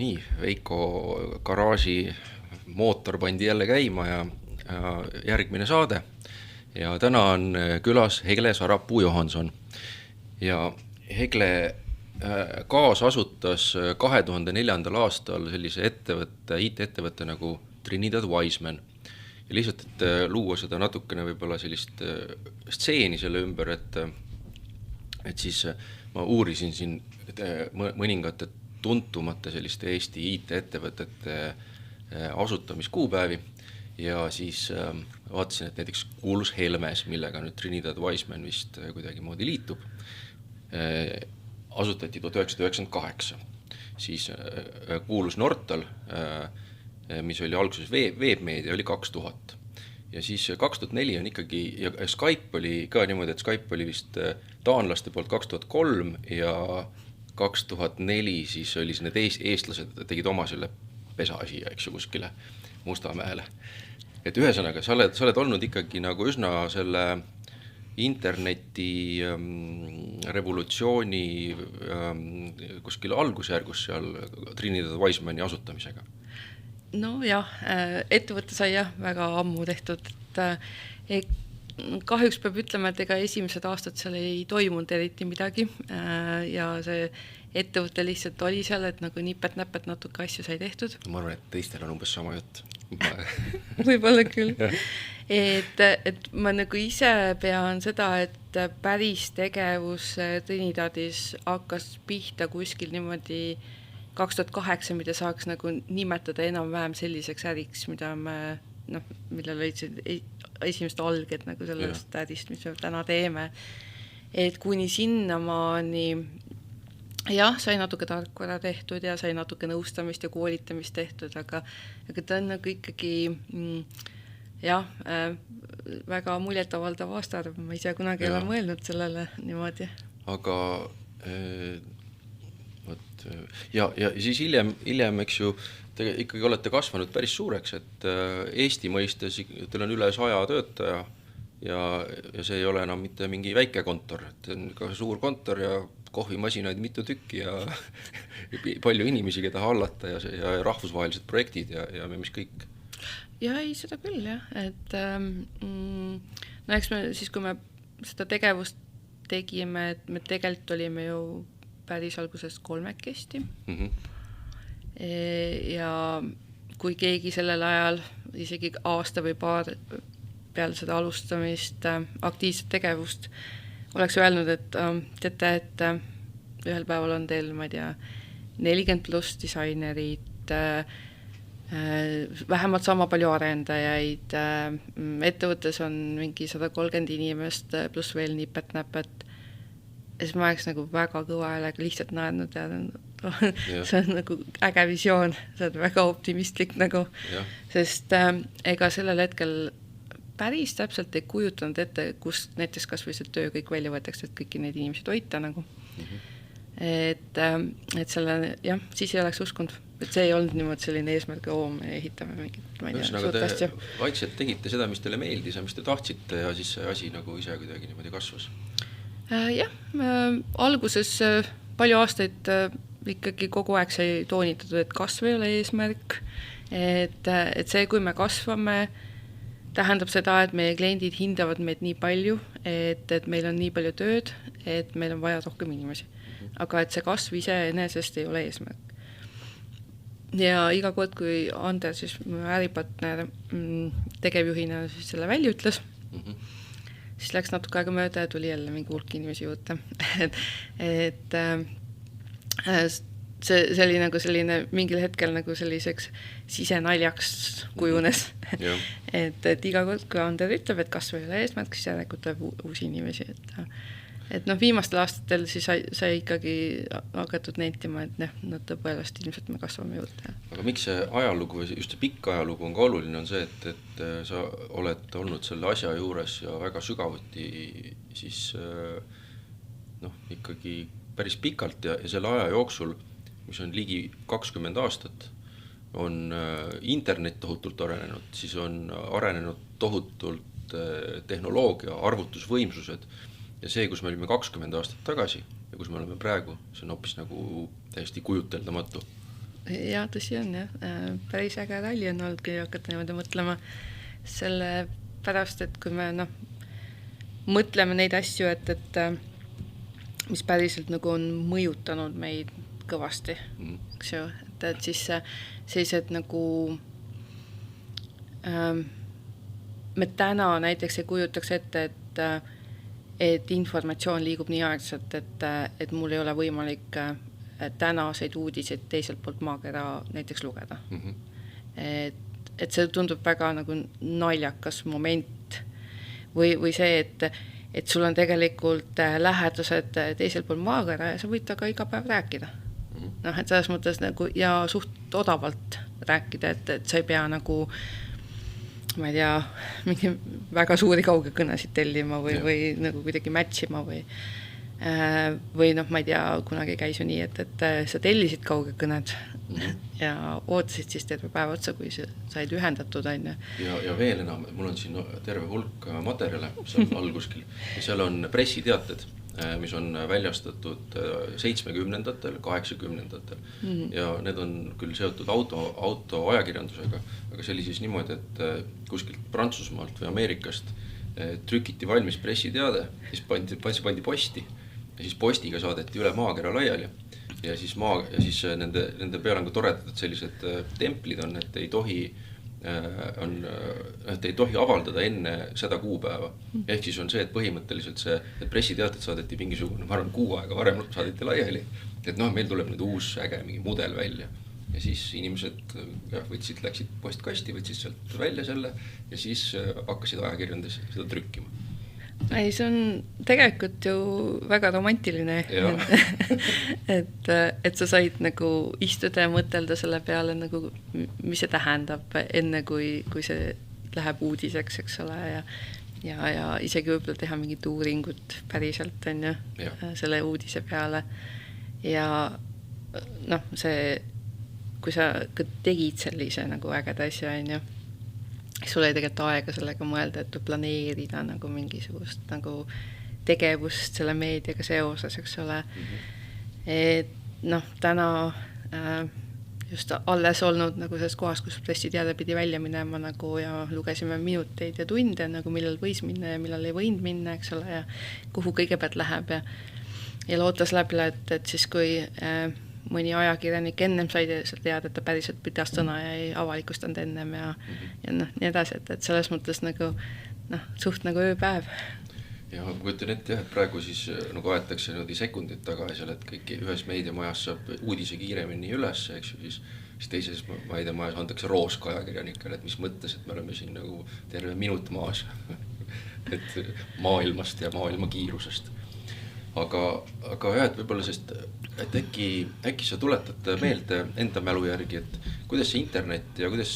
Nii, Veiko garaaži mootor pandi jälle käima ja järgmine saade. Ja täna on külas Hegle Sarapuu Johanson. Ja Hegle kaasasutas 2004. aastal sellise ettevõtte, IT-ettevõtte nagu Trinidad Wiseman. Ja lihtsalt, et luua seda natukene võib-olla sellist stseeni selle ümber, et siis ma uurisin siin mõningate tuntumate selliste Eesti IT-ettevõtete asutamiskuupäevi ja siis vaatasin, et näiteks kuulus Helmes, millega nüüd Trinidad Wiseman vist kuidagi moodi liitub, asutati 1998. Siis kuulus Nortal, mis oli alguses veebmeedia, oli 2000. Ja siis 2004 on ikkagi, ja Skype oli ka niimoodi, et Skype oli vist taanlaste poolt 2003 ja 2004 siis oli need eestlased tegid oma selle pesaasi, eks ju, kuskile Mustamäele. Et ühesõnaga, sa oled olnud ikkagi nagu üsna selle interneti revolutsiooni kuskil algusjärgus seal Trinidad Wisemani asutamisega. No jah, ettevõtte sai jah väga ammu tehtud, et kahjuks peab ütlema, et ega esimesed aastad seal ei toimunud eriti midagi ja see ettevõte lihtsalt oli seal, et nagu nipet-näpet natuke asju sai tehtud. Ma arvan, et teistel on umbes sama jutt. Võib-olla küll. Et ma nagu ise pean seda, et päris tegevus Trinidadis hakkas pihta kuskil niimoodi 2008, mida saaks nagu nimetada enam-vähem selliseks äriks, mida me, millel olid esimest alged nagu sellest ärist, mis me täna teeme. Et kuni sinnamaani, jah, sai natuke tarkvara tehtud ja sai natuke nõustamist ja koolitamist tehtud, aga ta on nagu ikkagi, väga muljetavaldav aastaarv. Ma ise kunagi ei ole mõelnud sellele niimoodi. Aga ja siis hiljem, eks ju, te ikkagi olete kasvanud päris suureks, et Eesti mõistes teil on üle 100 töötaja ja see ei ole enam mitte mingi väike kontor, et on ka suur kontor ja kohvimasinaid mitu tükki ja palju inimesi, keda hallata ja rahvusvahelised projektid ja mis kõik. Ja ei, seda küll jah, et eks me siis, kui me seda tegevust tegime, et me tegelikult olime ju päris algusest 3-kesti. Ja kui keegi sellel ajal, isegi aasta või paar peale seda alustamist, aktiivset tegevust, oleks öelnud, et teate, et ühel päeval on teil, ma ei tea, 40+ disainerid, vähemalt sama palju arendajaid, ettevõttes on mingi 130 inimest pluss veel nipet-näpet. Ja siis ma oleks nagu väga kõva häälega lihtsalt naernud ja see on nagu äge visioon, see on väga optimistlik nagu, sest ega sellel hetkel päris täpselt ei kujutanud ette, kus näiteks kas või see töö kõik välja võetakse, et kõiki neid inimesi toita nagu. Et selle, jah, siis ei oleks uskunud, et see ei olnud niimoodi selline eesmärk, me ehitame mingit, ma ei tea, suurt asja. Vaikselt tegite seda, mis teile meeldis ja mis te tahtsite ja siis see asi nagu ise kuidagi niimoodi kasvas. Jah, alguses palju aastaid ikkagi kogu aeg sai toonitatud, et kasv ei ole eesmärk, et see, kui me kasvame, tähendab seda, et meie kliendid hindavad meid nii palju, et meil on nii palju tööd, et meil on vaja rohkem inimesi. Aga et see kasv ise enesest ei ole eesmärk. Ja iga kord, kui Ander, siis äripartner tegevjuhina siis selle välja ütles, siis läks natuke aega mööda ja tuli jälle mingi hulk inimesi juurde. et see oli nagu selline mingil hetkel nagu selliseks sisenaljaks kujunes. et iga kord, kui Ander ütleb, et kasv ei ole eesmärk, siis järelikult tuleb uusi inimesi. Et viimastel aastatel siis sai ikkagi hakatud nentima, et tõepoolest ilmselt me kasvame juurde. Aga miks see ajalugu, just see pikk ajalugu on ka oluline, on see, et sa oled olnud selle asja juures ja väga sügavuti siis ikkagi päris pikalt ja selle aja jooksul, mis on ligi 20 aastat, on internet tohutult arenenud, siis on arenenud tohutult tehnoloogia, arvutusvõimsused. Ja see, kus me olime 20 aastat tagasi ja kus me oleme praegu, see on hoopis nagu täiesti kujuteldamatu. ja tõsi on jah, päris äge ralli on olnud, kui hakata niimoodi mõtlema selle pärast, et kui me mõtleme neid asju, et mis päriselt nagu on mõjutanud meid kõvasti, eks ju, et siis sellised nagu me täna näiteks ei kujutaks ette, et informatsioon liigub nii aegselt, et mul ei ole võimalik tänaseid uudiseid teiselt poolt maakera näiteks lugeda. Et see tundub väga nagu naljakas moment või see, et sul on tegelikult lähedused teisel pool maakera ja sa võid taga iga päev rääkida. Noh, et selles mõttes nagu ja suht odavalt rääkida, et sa ei pea nagu ma ei tea, mingi väga suuri kaugekõnesid tellima või nagu kuidagi matchima või noh, ma ei tea, kunagi käis ju nii, et sa tellisid kaugekõned ja ootasid siis terve päeva otsa, kui said ühendatud, on ju. Ja veel enam, mul on siin terve hulk materjale seal all kuskil ja seal on pressiteated, mis on väljastatud 70-ndatel, 80-ndatel ja need on küll seotud auto ajakirjandusega, aga see oli siis niimoodi, et kuskilt Prantsusmaalt või Ameerikast trükiti valmis pressiteade, siis pandi posti ja siis postiga saadeti üle maakera laiali ja siis nende peal on ka toredatud sellised templid on, et ei tohi avaldada enne seda kuupäeva. Ehk siis on see, et põhimõtteliselt et pressiteated saadeti mingisugune, ma arvan, 6 aega varem saadeti laiali, et noh, meil tuleb nüüd uus äge mingi mudel välja. Ja siis inimesed läksid postkasti, võtsid sealt välja selle ja siis hakkasid ajakirjandus seda trükkima. Ei, see on tegelikult ju väga romantiline, et sa said nagu istuda ja mõtelda selle peale, nagu, mis see tähendab enne, kui see läheb uudiseks, eks ole, ja isegi võib-olla teha mingit uuringut päriselt, on ju, selle uudise peale. Ja noh, see, kui sa tegid sellise nagu ägeda asja, on ju, sul oli tegelikult aega sellega mõelda, et planeerida nagu mingisugust nagu tegevust selle meediaga seoses, eks ole. Et noh, täna just alles olnud nagu selles kohas, kus pressiteade pidi välja minema nagu ja lugesime minuteid ja tunde, nagu millal võis minna ja millal ei võinud minna, eks ole, ja kuhu kõigepealt läheb ja lootas läbi, et siis kui mõni ajakirjanik ennem sai teada, et ta päriselt pidas sõna ja ei avalikustanud ennem ja noh, nii edasi, et selles mõttes nagu noh, suht nagu ööpäev. Ja ma kujutan ette, et praegu siis nagu aetakse sekundid taga seal, et kõik ühes meediamajas saab uudise kiiremini üles, eks ju, siis teises meediamajas antakse rooska ajakirjanikele, et mis mõttes, et me oleme siin nagu terve minut maas et maailmast ja maailma kiirusest. Aga jah, et võib-olla sest, et äkki sa tuletad meelde enda mälu järgi, et kuidas see internet ja kuidas,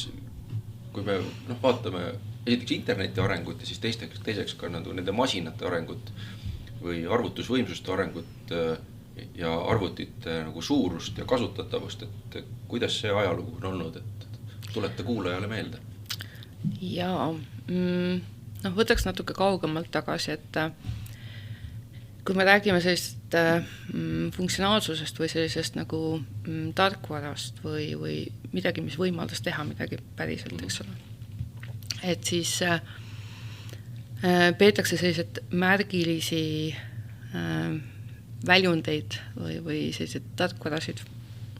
kui me vaatame esiteks interneti arengut ja siis teiseks ka nende masinate arengut või arvutusvõimsuste arengut ja arvutite nagu suurust ja kasutatavust, et kuidas see ajalugu on olnud, et tuleta kuulajale meelde? Jaa, võtaks natuke kaugemalt tagasi, et kui me räägime sellist funktsionaalsusest või sellisest nagu tarkvarast või midagi, mis võimaldas teha midagi päriselt, eks ole. Et siis peetakse sellised märgilisi väljundeid või sellised tarkvarasid,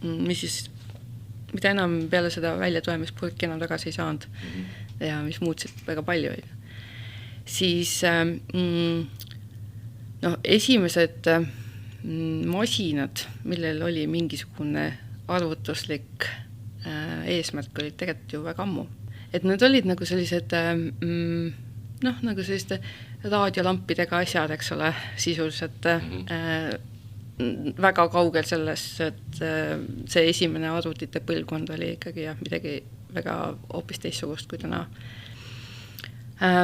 mida enam peale seda väljatulemist enam tagasi ei saanud ja mis muutsid väga palju. Siis esimesed masinad, millel oli mingisugune arvutuslik eesmärk, olid tegelikult ju väga ammu. Et need olid nagu sellised nagu selliste raadiolampidega asjad, eks ole, sisuliselt väga kaugel selles, et see esimene arvutite põlvkond oli ikkagi midagi väga hoopis teistsugust kui täna.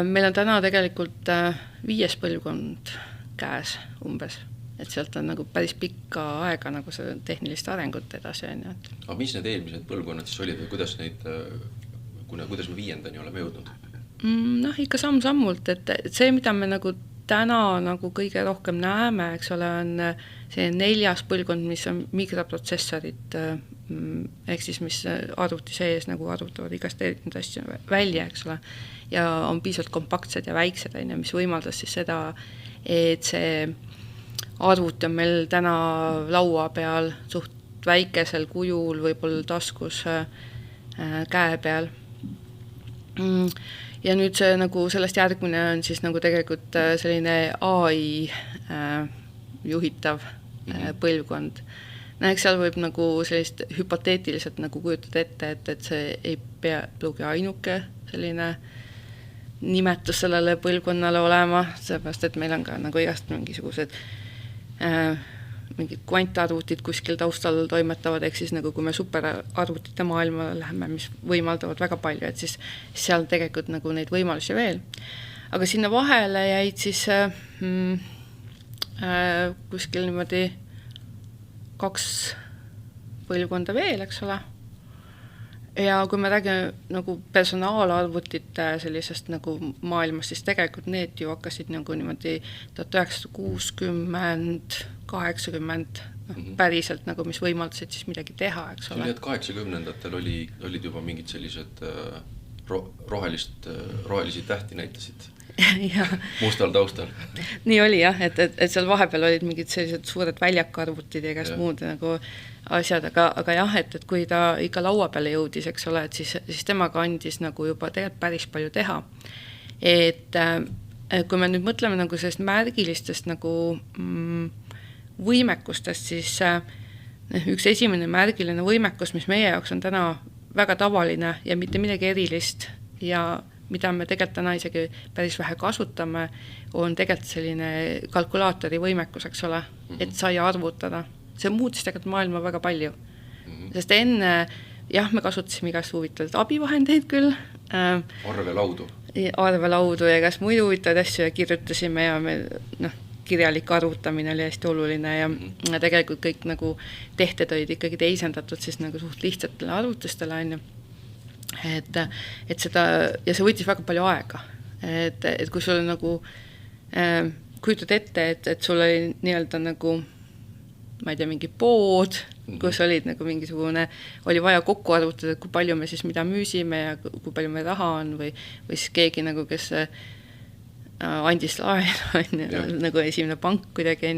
Meil on täna tegelikult 5. põlvkond käes umbes, et sealt on nagu päris pikka aega nagu see tehnilist arengut edasi. Aga mis need eelmised põlvkonnad siis olid või kuidas me 5. oleme jõudnud? Ikka samm-sammult, et see, mida me nagu täna nagu kõige rohkem näeme, eks ole, on see 4. põlvkond, mis on mikroprotsessorid ehk siis mis arvuti sees nagu arvutavad igast erinevaid asju välja, eks ole, ja on piisavalt kompaktsed ja väiksed, mis võimaldas siis seda, et see arvuti on meil täna laua peal suht väikesel kujul, võib-olla taskus käe peal. Ja nüüd see nagu sellest järgmine on siis nagu tegelikult selline AI juhitav põlvkond. Eks seal võib nagu sellist hüpoteetiliselt nagu kujutada ette, et see ei pruugi ainuke selline nimetus sellele põlvkonnale olema, seepärast, et meil on ka nagu igast mingisugused mingid kvantarvutid kuskil taustal toimetavad, ehk siis nagu kui me superarvutite maailma läheme, mis võimaldavad väga palju, et siis seal tegelikult nagu neid võimalusi veel. Aga sinna vahele jäid siis kuskil niimoodi 2 põlvkonda veel, eks ole. Ja kui me räägime nagu personaalarvutite sellisest nagu maailmast, siis tegelikult need ju hakkasid nagu niimoodi 1960, 80 päriselt nagu, mis võimaldasid siis midagi teha, eks ole. Nii, et 80-ndatel olid juba mingid sellised rohelisi tähti näitasid mustal taustal. Nii oli jah, et seal vahepeal olid mingid sellised suured väljakarvutid ja käest muud nagu asjad, aga jah, et kui ta ikka laua peale jõudis, eks ole, et siis temaga andis nagu juba tegelikult päris palju teha. Et kui me nüüd mõtleme nagu sellest märgilistest nagu võimekustest, siis üks esimene märgiline võimekus, mis meie jaoks on täna väga tavaline ja mitte midagi erilist ja mida me tegelikult täna isegi päris vähe kasutame, on tegelikult selline kalkulaatori võimekus, eks ole, et sai arvutada. See muutis tegelikult maailma väga palju. Sest enne, jah, me kasutasime igast huvitavaid abivahendeid küll. Arvelaudu ja igast muidu huvitavaid asju ja kirjutasime ja me, kirjalik arvutamine oli hästi oluline ja tegelikult kõik nagu tehted olid ikkagi teisendatud siis nagu suht lihtsatele arvutustele, on ju. Et seda, ja see võttis väga palju aega. Et kui sul nagu kujutad ette, et sul oli nii-öelda nagu ma ei tea, mingi pood, kus olid nagu mingisugune, oli vaja kokku arvutada, kui palju me siis mida müüsime ja kui palju me raha on või siis keegi nagu, kes andis laenu, nagu esimene pank kuidagi,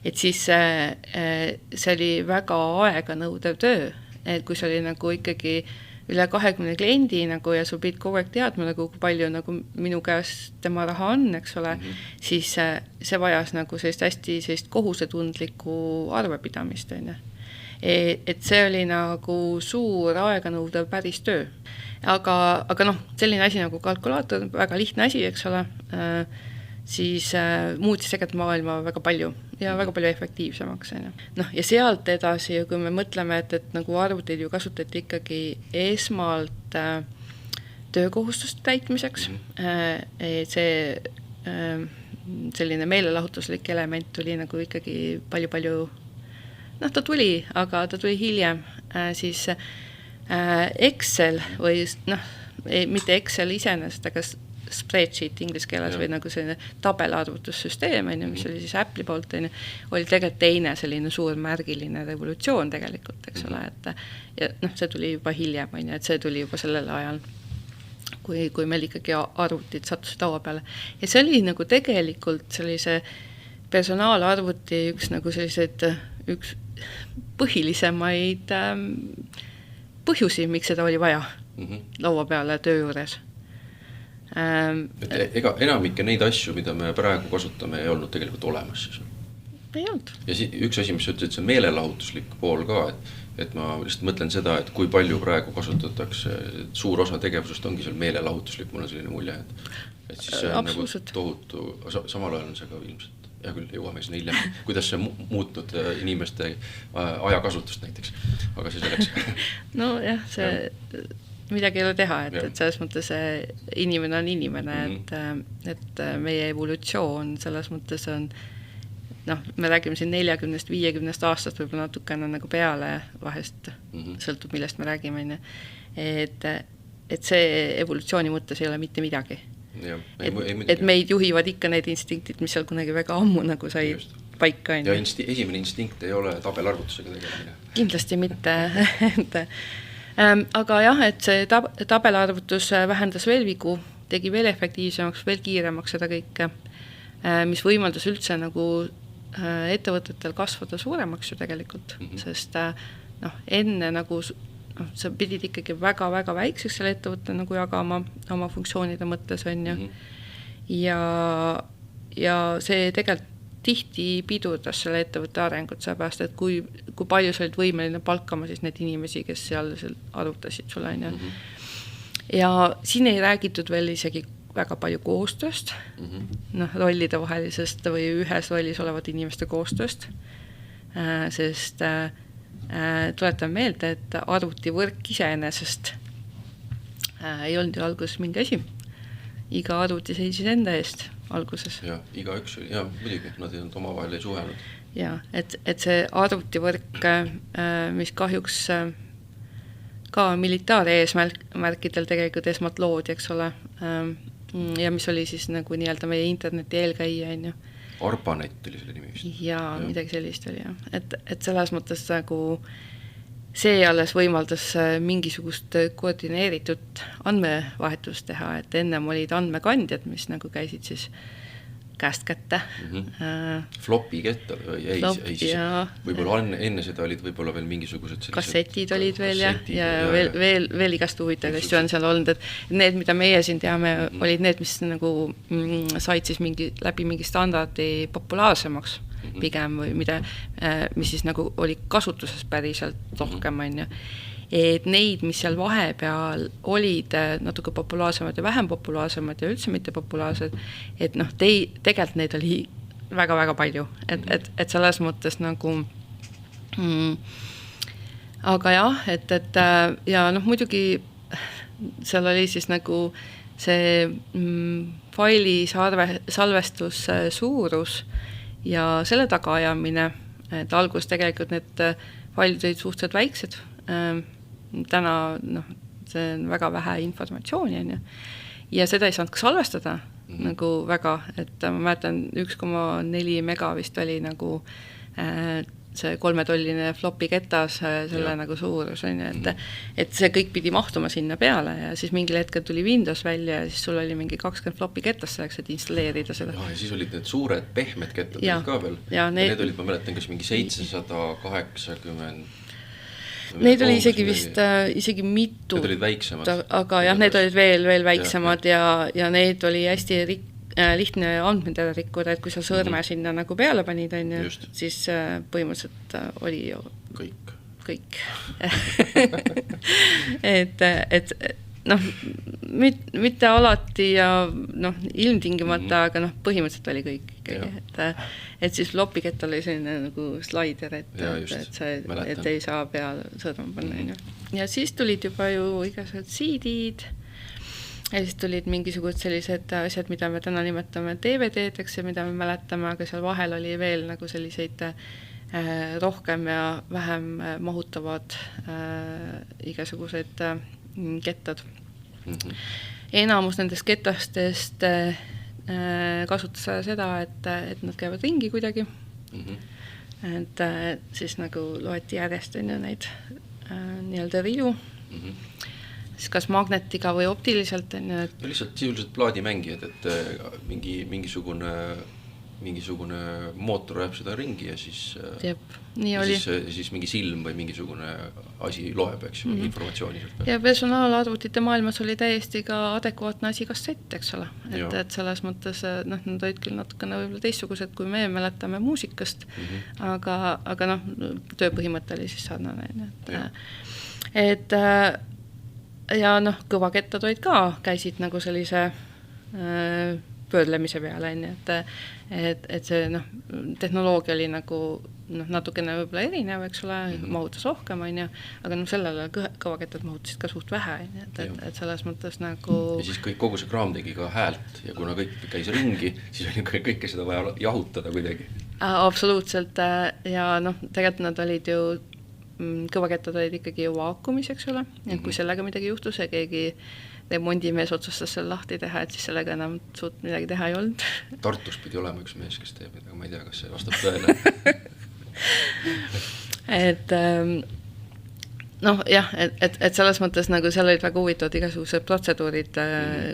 et siis see oli väga aega nõudev töö, et kui see oli nagu ikkagi üle 20 kliendi nagu, ja sul pidid kogu aeg teadma, nagu, kui palju nagu minu käes tema raha on, eks ole, siis see vajas nagu hästi kohusetundlikku arvepidamist. Et see oli nagu suur aeganõudev päris töö. Aga selline asi nagu kalkulaator, väga lihtne asi, eks ole, siis muutis tegelikult maailma väga palju ja väga palju efektiivsemaks. Ja sealt edasi, kui me mõtleme, et nagu arvuteid ju kasutati ikkagi esmalt töökohustuste täitmiseks, et see selline meelelahutuslik element tuli nagu ikkagi palju, ta tuli, aga ta tuli hiljem, siis Excel või mitte Excel iseenesest, aga spreadsheet inglise keeles või nagu selline tabelarvutussüsteem, mis oli siis Apple'i poolt, oli tegelikult teine selline suur märgiline revolutsioon tegelikult, eks ole, ja see tuli juba hiljem, et see tuli juba sellel ajal, kui meil ikkagi arvutid sattusid laua peale. Ja see oli nagu tegelikult sellise personaalarvuti üks põhilisemaid põhjusi, miks seda oli vaja laua peale töö juures. Ega enamikke neid asju, mida me praegu kasutame, ei olnud tegelikult olemas siis. Ei olnud. Ja üks asi, mis ütles, et see meelelahutuslik pool ka, et ma lihtsalt mõtlen seda, et kui palju praegu kasutatakse, suur osa tegevusest ongi seal meelelahutuslik, mul on selline mulje, et siis see on nagu tohutu, samal ajal on see ka ilmselt, ja küll jõuame sinna hiljem, kuidas see muutnud inimeste ajakasutust näiteks, aga see selleks. No jah, see midagi ei ole teha, et selles mõttes inimene on inimene, et meie evolutsioon selles mõttes on, me räägime siin 40-50 aastast võib-olla natukene nagu peale vahest, sõltub millest me räägime, et see evolutsiooni mõttes ei ole mitte midagi. et meid juhivad ikka need instinktid, mis seal kunagi väga ammu nagu sai just paika. Ja esimene instinkt ei ole tabelarvutusega tegemine. Kindlasti mitte. Aga jah, et see tabelarvutus vähendas veel vigu, tegi veel efektiivsemaks, veel kiiremaks seda kõike, mis võimaldas üldse nagu ettevõtetel kasvada suuremaks ju tegelikult, sest enne nagu sa pidid ikkagi väga-väga väikseks selle ettevõtte nagu jagama oma funktsioonide mõttes on ju. Ja see tegelikult tihti pidurdas selle ettevõtte arengut, seepärast, et kui palju sa olid võimeline palkama siis need inimesi, kes seal arvutasid sulle on ju. Ja siin ei räägitud veel isegi väga palju koostööst, rollide vahelisest või ühes rollis olevate inimeste koostööst, sest tuletan meelde, et arvutivõrk iseenesest ei olnud ju alguses mingi asi. Iga arvuti seisis enda eest alguses. Ja iga üks, ja muidugi, nad ei olnud omavahel ei suhelnud. Ja, et see arvutivõrk, mis kahjuks ka militaare eesmärkidel tegelikult esmalt loodi, eks ole, ja mis oli siis nagu nii-öelda meie interneti eelkäija, on ju. ARPANET oli selle nimi vist. Ja midagi sellist oli, jah. Et selles mõttes nagu see alles võimaldas mingisugust koordineeritud andmevahetust teha, et ennem olid andmekandjad, mis nagu käisid siis käest kätte. Floppy kettad või võib-olla enne seda olid võib-olla veel mingisugused kassetid olid veel ja veel igast huvitav asju on seal olnud, et need, mida meie siin teame, olid need, mis nagu said siis läbi mingi standardi populaarsemaks pigem või mis siis nagu oli kasutuses päriselt rohkem on ju. Et neid, mis seal vahepeal olid natuke populaarsemad ja vähem populaarsemad ja üldse mitte populaarsed, et tegelikult neid oli väga-väga palju, et selles mõttes nagu aga jah, et ja muidugi seal oli siis nagu see faili salvestus suurus ja selle tagaajamine, et algus tegelikult need failid olid suhteliselt väiksed, täna see on väga vähe informatsiooni on ju. Ja seda ei saanud ka salvestada nagu väga, et ma mäletan 1,4 mega vist oli nagu see 3-tolline floppy ketas selle nagu suurus on ju, et see kõik pidi mahtuma sinna peale ja siis mingil hetkel tuli Windows välja ja siis sul oli mingi 20 floppy ketas selleks, et installeerida seda. Ja siis olid need suured pehmed kettad ka veel. Ja need olid, ma mäletan, kas mingi 780. Neid oli isegi mitu. Need olid väiksemad. Aga jah, need olid veel väiksemad ja need oli hästi lihtne andmed ära rikkuda, et kui sa sõrme sinna nagu peale panid, on ju, siis põhimõtteliselt oli ju kõik. et mitte alati ja ilmtingimata, aga põhimõtteliselt oli kõik ikkagi. Et siis floppy kettal oli selline nagu slider, et ei saa peale sõrme panna, on ju. Ja siis tulid juba ju igasugused CD-d, ja siis tulid mingisugused sellised asjad, mida me täna nimetame DVD-deks ja mida me mäletame, aga seal vahel oli veel nagu selliseid rohkem ja vähem mahutavad igasugused kettad. Enamus nendest kettastest kasutas seda, et nad käivad ringi kuidagi. Et siis nagu loeti järjest neid nii-öelda ridu. Siis kas magnetiga või optiliselt on ju, et lihtsalt sisuliselt plaadimängijad, et mingisugune mootor läheb seda ringi ja siis siis mingi silm või mingisugune asi loeb, eks ju, informatsiooni sealt peal. Ja personaalarvutite maailmas oli täiesti ka adekvaatne asi kassett, eks ole, et selles mõttes nad olid küll natukene võib-olla teistsugused, kui me mäletame muusikast, aga tööpõhimõte oli siis sarnane, et ja kõvakettad olid ka, käisid nagu sellise pöörlemise peale, et see tehnoloogia oli nagu natukene võib-olla erinev, eks ole, mahutas rohkem, aga sellele kõvakettad mahutasid ka suht vähe, et selles mõttes nagu ja siis kogu see kraam tegi ka häält ja kuna kõik käis ringi, siis oli kõike seda vaja jahutada kuidagi. Absoluutselt ja tegelikult nad olid ju kõvakettad olid ikkagi ju vaakumis, eks ole, et kui sellega midagi juhtus ja keegi remondimees otsustas selle lahti teha, et siis sellega enam suurt midagi teha ei olnud. Tartus pidi olema üks mees, kes teeb, aga ma ei tea, kas see vastab tõele. et noh, jah, et selles mõttes nagu seal olid väga huvitavad igasugused protseduurid,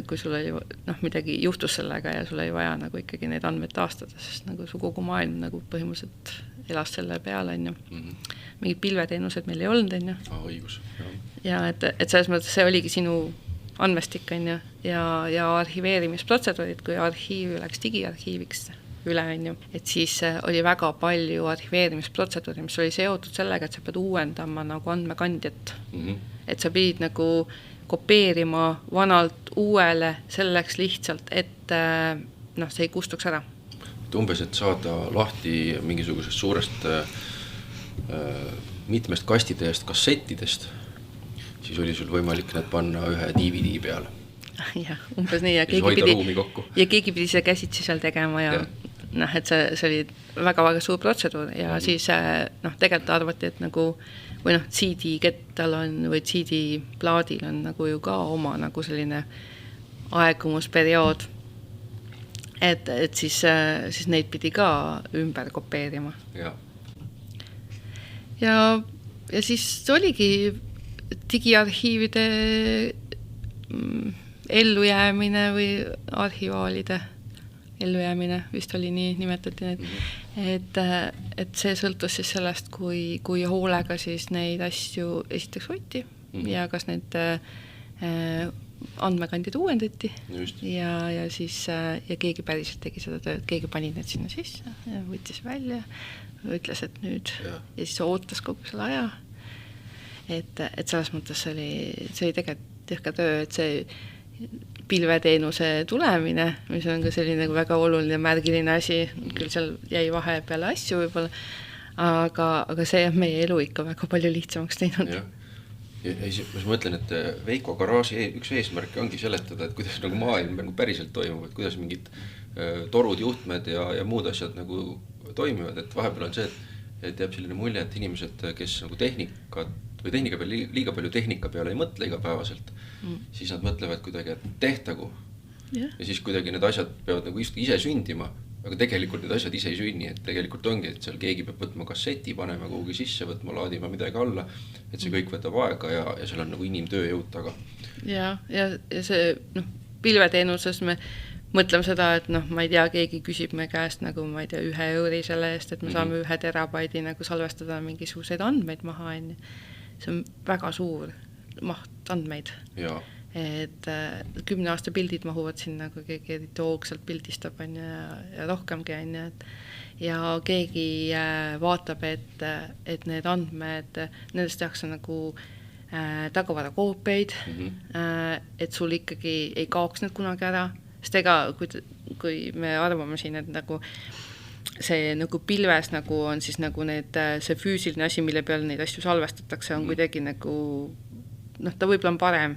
kui sul oli midagi juhtus sellega ja sul oli vaja nagu ikkagi neid andmeid taastada, sest nagu su kogu maailm nagu põhimõtteliselt elas selle peale, on ju. Mingid pilveteenused meil ei olnud, on ju. Õigus, jah. Ja et selles mõttes see oligi sinu andmestik, on ju, ja arhiveerimisprotseduurid, kui arhiiv läks digiarhiiviks üle, on ju, et siis oli väga palju arhiveerimisprotseduuri, mis oli seotud sellega, et sa pead uuendama nagu andmekandjat. Et sa pidid nagu kopeerima vanalt uuele selleks lihtsalt, et see ei kustuks ära. Umbes, et saada lahti mingisugusest suurest mitmest kastidest kassettidest, siis oli sul võimalik need panna ühe DVD peale. Jah, umbes nii. Ja keegi pidi seda käsitsi seal tegema ja et see oli väga-väga suur protseduur ja siis tegelikult arvati, et nagu või CD-kettal on või CD-plaadil on nagu ju ka oma nagu selline aegumusperiood, et siis neid pidi ka ümber kopeerima. Ja siis oligi digiarhiivide ellujäämine või arhivaalide ellujäämine, vist oli nii nimetati need, et see sõltus siis sellest, kui hoolega siis neid asju esiteks hoiti ja kas need andmekandjad uuendati ja siis ja keegi päriselt tegi seda tööd, keegi pani need sinna sisse ja võttis välja, ütles, et nüüd ja siis ootas kogu selle aja, et selles mõttes see oli tegelikult tihka töö, et see pilveteenuse tulemine, mis on ka selline väga oluline märgiline asi, küll seal jäi vahepeale asju võib-olla, aga see on meie elu ikka väga palju lihtsamaks teinud. Ma mõtlen, et Veiko garaaži üks eesmärk ongi seletada, et kuidas nagu maailm nagu päriselt toimub, et kuidas mingid torud, juhtmed ja muud asjad nagu toimivad, et vahepeal on see, et jääb selline mulje, et inimesed, kes nagu tehnika peale liiga palju tehnika peale ei mõtle igapäevaselt, siis nad mõtlevad kuidagi, et tehtagu. Ja siis kuidagi need asjad peavad nagu ise sündima, aga tegelikult need asjad ise ei sünni, et tegelikult ongi, et seal keegi peab võtma kasseti, panema kuhugi sisse, võtma, laadima midagi alla, et see kõik võtab aega ja seal on nagu inimtööjõud taga. Ja see pilveteenuses me mõtleme seda, et ma ei tea, keegi küsib me käest nagu, ma ei tea, 1 euri selle eest, et me saame 1 terabaidi nagu salvestada mingisuguseid andmeid maha, see on väga suur maht andmeid. Et 10 aasta pildid mahuvad sinna, kui keegi eriti hoogsalt pildistab ja rohkemgi on, ja keegi vaatab, et need andmed, nendest tehakse nagu tagavara koopeid, et sul ikkagi ei kaoks need kunagi ära, sest ega kui me arvame siin, et nagu see nagu pilves nagu on siis nagu see füüsiline asi, mille peal neid asju salvestatakse, on kuidagi nagu ta võib-olla on parem,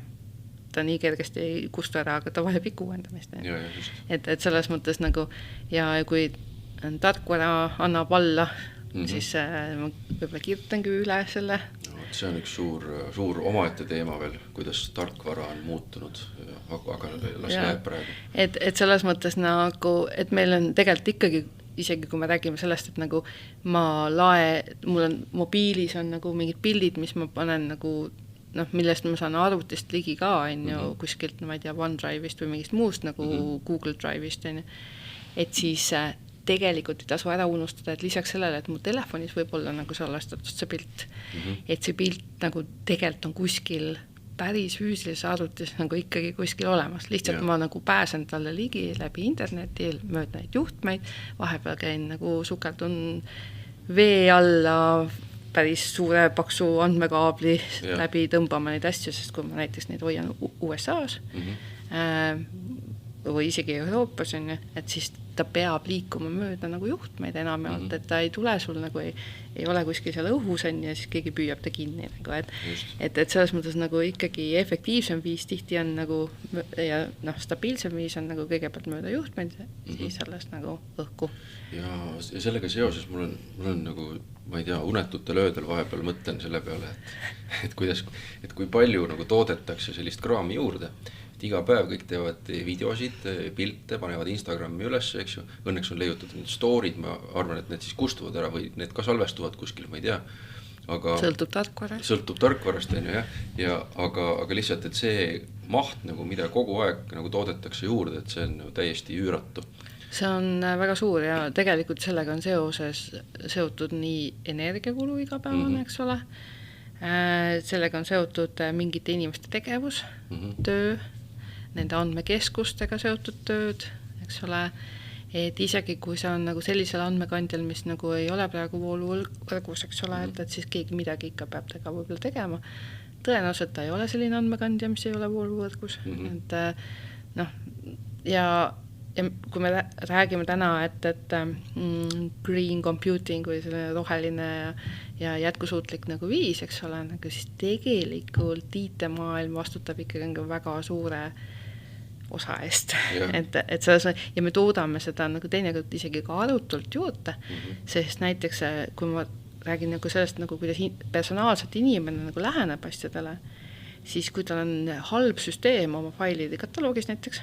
ta nii kergesti ei kustu ära, aga ta vajab ikka uuendamist. Et selles mõttes nagu ja kui tarkvara annab alla, siis ma võib-olla kirjutangi üle selle. See on üks suur omaette teema veel, kuidas tarkvara on muutunud, aga las läheb praegu. Et selles mõttes nagu, et meil on tegelikult ikkagi isegi kui me räägime sellest, et nagu mul on mobiilis on nagu mingid pildid, mis ma panen nagu millest ma saan arvutist ligi ka, kuskilt, ma ei tea, OneDrive'ist või mingist muust nagu Google Drive'ist, et siis tegelikult ei tasu ära unustada, et lisaks sellele, et mu telefonis võib olla nagu salvestatud see pilt, et see pilt nagu tegelikult on kuskil päris füüsilises arvutis nagu ikkagi kuskil olemas. Lihtsalt ma nagu pääsen talle ligi läbi interneti, mööda neid juhtmeid, vahepeal käin nagu sukerdun vee alla päris suure paksu andmekaabli läbi tõmbama neid asju, sest kui ma näiteks neid hoian USA-s või isegi Euroopas, et siis ta peab liikuma mööda nagu juhtmeid enamjaolt, et ta ei tule sul nagu ei ole kuskil seal õhus ja siis keegi püüab ta kinni nagu, et selles mõttes nagu ikkagi efektiivsem viis tihti on nagu ja stabiilsem viis on nagu kõigepealt mööda juhtmeid siis sellest nagu õhku. Ja sellega seoses mul on nagu, ma ei tea, unetutel öödel vahepeal mõtlen selle peale, et kui palju nagu toodetakse sellist kraami juurde, et iga päev kõik teevad videosid, pilte, panevad Instagrami üles, eks ju, õnneks on leiutatud need story'd, ma arvan, et need siis kustuvad ära või need ka salvestuvad kuskil, ma ei tea, aga sõltub tarkvarast. Sõltub tarkvarast, on ju, jah, aga lihtsalt, et see maht nagu, mida kogu aeg nagu toodetakse juurde, et see on nagu täiesti üüratu. See on väga suur ja tegelikult sellega on seotud nii energiakulu igapäevane, eks ole, sellega on seotud mingite inimeste tegevus, töö, nende andmekeskustega seotud tööd, eks ole, et isegi kui see on nagu sellisel andmekandjal, mis nagu ei ole praegu vooluvõrgus, eks ole, et siis keegi midagi ikka peab tega võib-olla tegema, tõenäoliselt ta ei ole selline andmekandja, mis ei ole vooluvõrgus, et noh, ja kui me räägime täna, et green computing või selline roheline ja jätkusuutlik nagu viis, eks ole, nagu siis tegelikult IT-maailm vastutab ikkagi väga suure osa eest. Et selles, ja me toodame seda nagu teinekord isegi ka arutult juurde, sest näiteks kui ma räägin nagu sellest, nagu kuidas personaalselt inimene nagu läheneb asjadele, siis kui tal on halb süsteem oma failide kataloogis näiteks,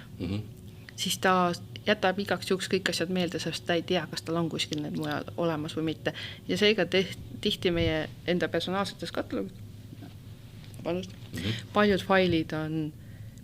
siis ta jätab igaks juhuks kõik asjad meelde, sest ta ei tea, kas tal on kuskil need mujal olemas või mitte. Ja seega tihti meie enda personaalsetes kataloogid, paljud failid on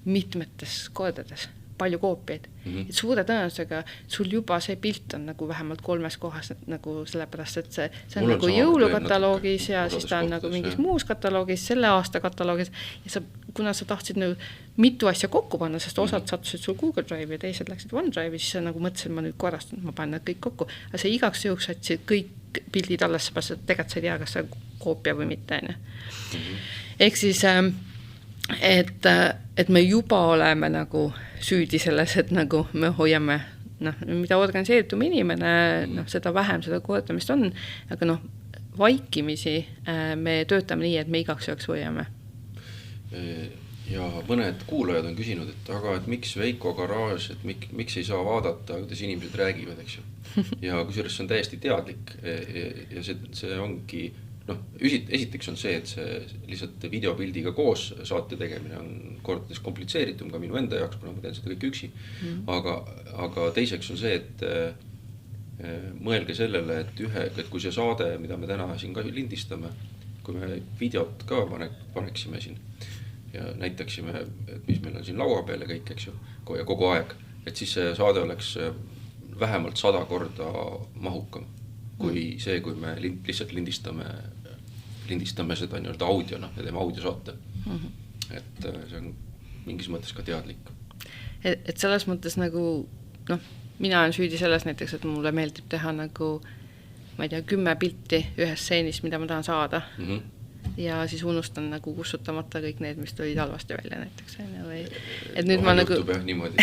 mitmetes kordades, palju koopiaid. Et suure tõenäosusega sul juba see pilt on nagu vähemalt 3 kohas nagu sellepärast, et see on nagu jõulukataloogis ja siis ta on nagu mingis muus kataloogis, selle aasta kataloogis ja kuna sa tahtsid nagu mitu asja kokku panna, sest osad sattusid sul Google Drive ja teised läksid OneDrive'i, siis sa nagu mõtlesid, ma nüüd korrastan, ma panen kõik kokku. Aga see igaks juhuks satsid kõik pildid alles, seepärast, et tegelikult sa ei tea, kas see koopia või mitte. Ehk siis, et me juba oleme nagu süüdi selles, et nagu me hoiame, mida organiseeritum inimene, seda vähem seda kordamist on, aga vaikimisi me töötame nii, et me igaks juhuks hoiame. Ja mõned kuulajad on küsinud, et miks Veiko garaaž, et miks ei saa vaadata, kuidas inimesed räägivad, eks ju. Ja kusjuures see on täiesti teadlik ja see ongi, esiteks on see, et see lihtsalt videopildiga koos saate tegemine on kordades komplitseeritum ka minu enda jaoks, kuna ma teen seda kõik üksi. Aga teiseks on see, et mõelge sellele, et kui see saade, mida me täna siin ka lindistame, kui me videot ka paneksime siin, ja näitaksime, et mis meil on siin laua peal ja kõik, eks ju, ja kogu aeg, et siis see saade oleks vähemalt 100 korda mahukam kui see, kui me lihtsalt lindistame seda nii-öelda audiona ja teeme audiosaate. Et see on mingis mõttes ka teadlik. Et selles mõttes nagu, mina olen süüdi selles näiteks, et mulle meeldib teha nagu, ma ei tea, 10 pilti ühes stseenis, mida ma tahan saada. Ja siis unustan nagu kustutamata kõik need, mis tulid halvasti välja näiteks. Et nüüd ma nagu... Juhtub jah niimoodi.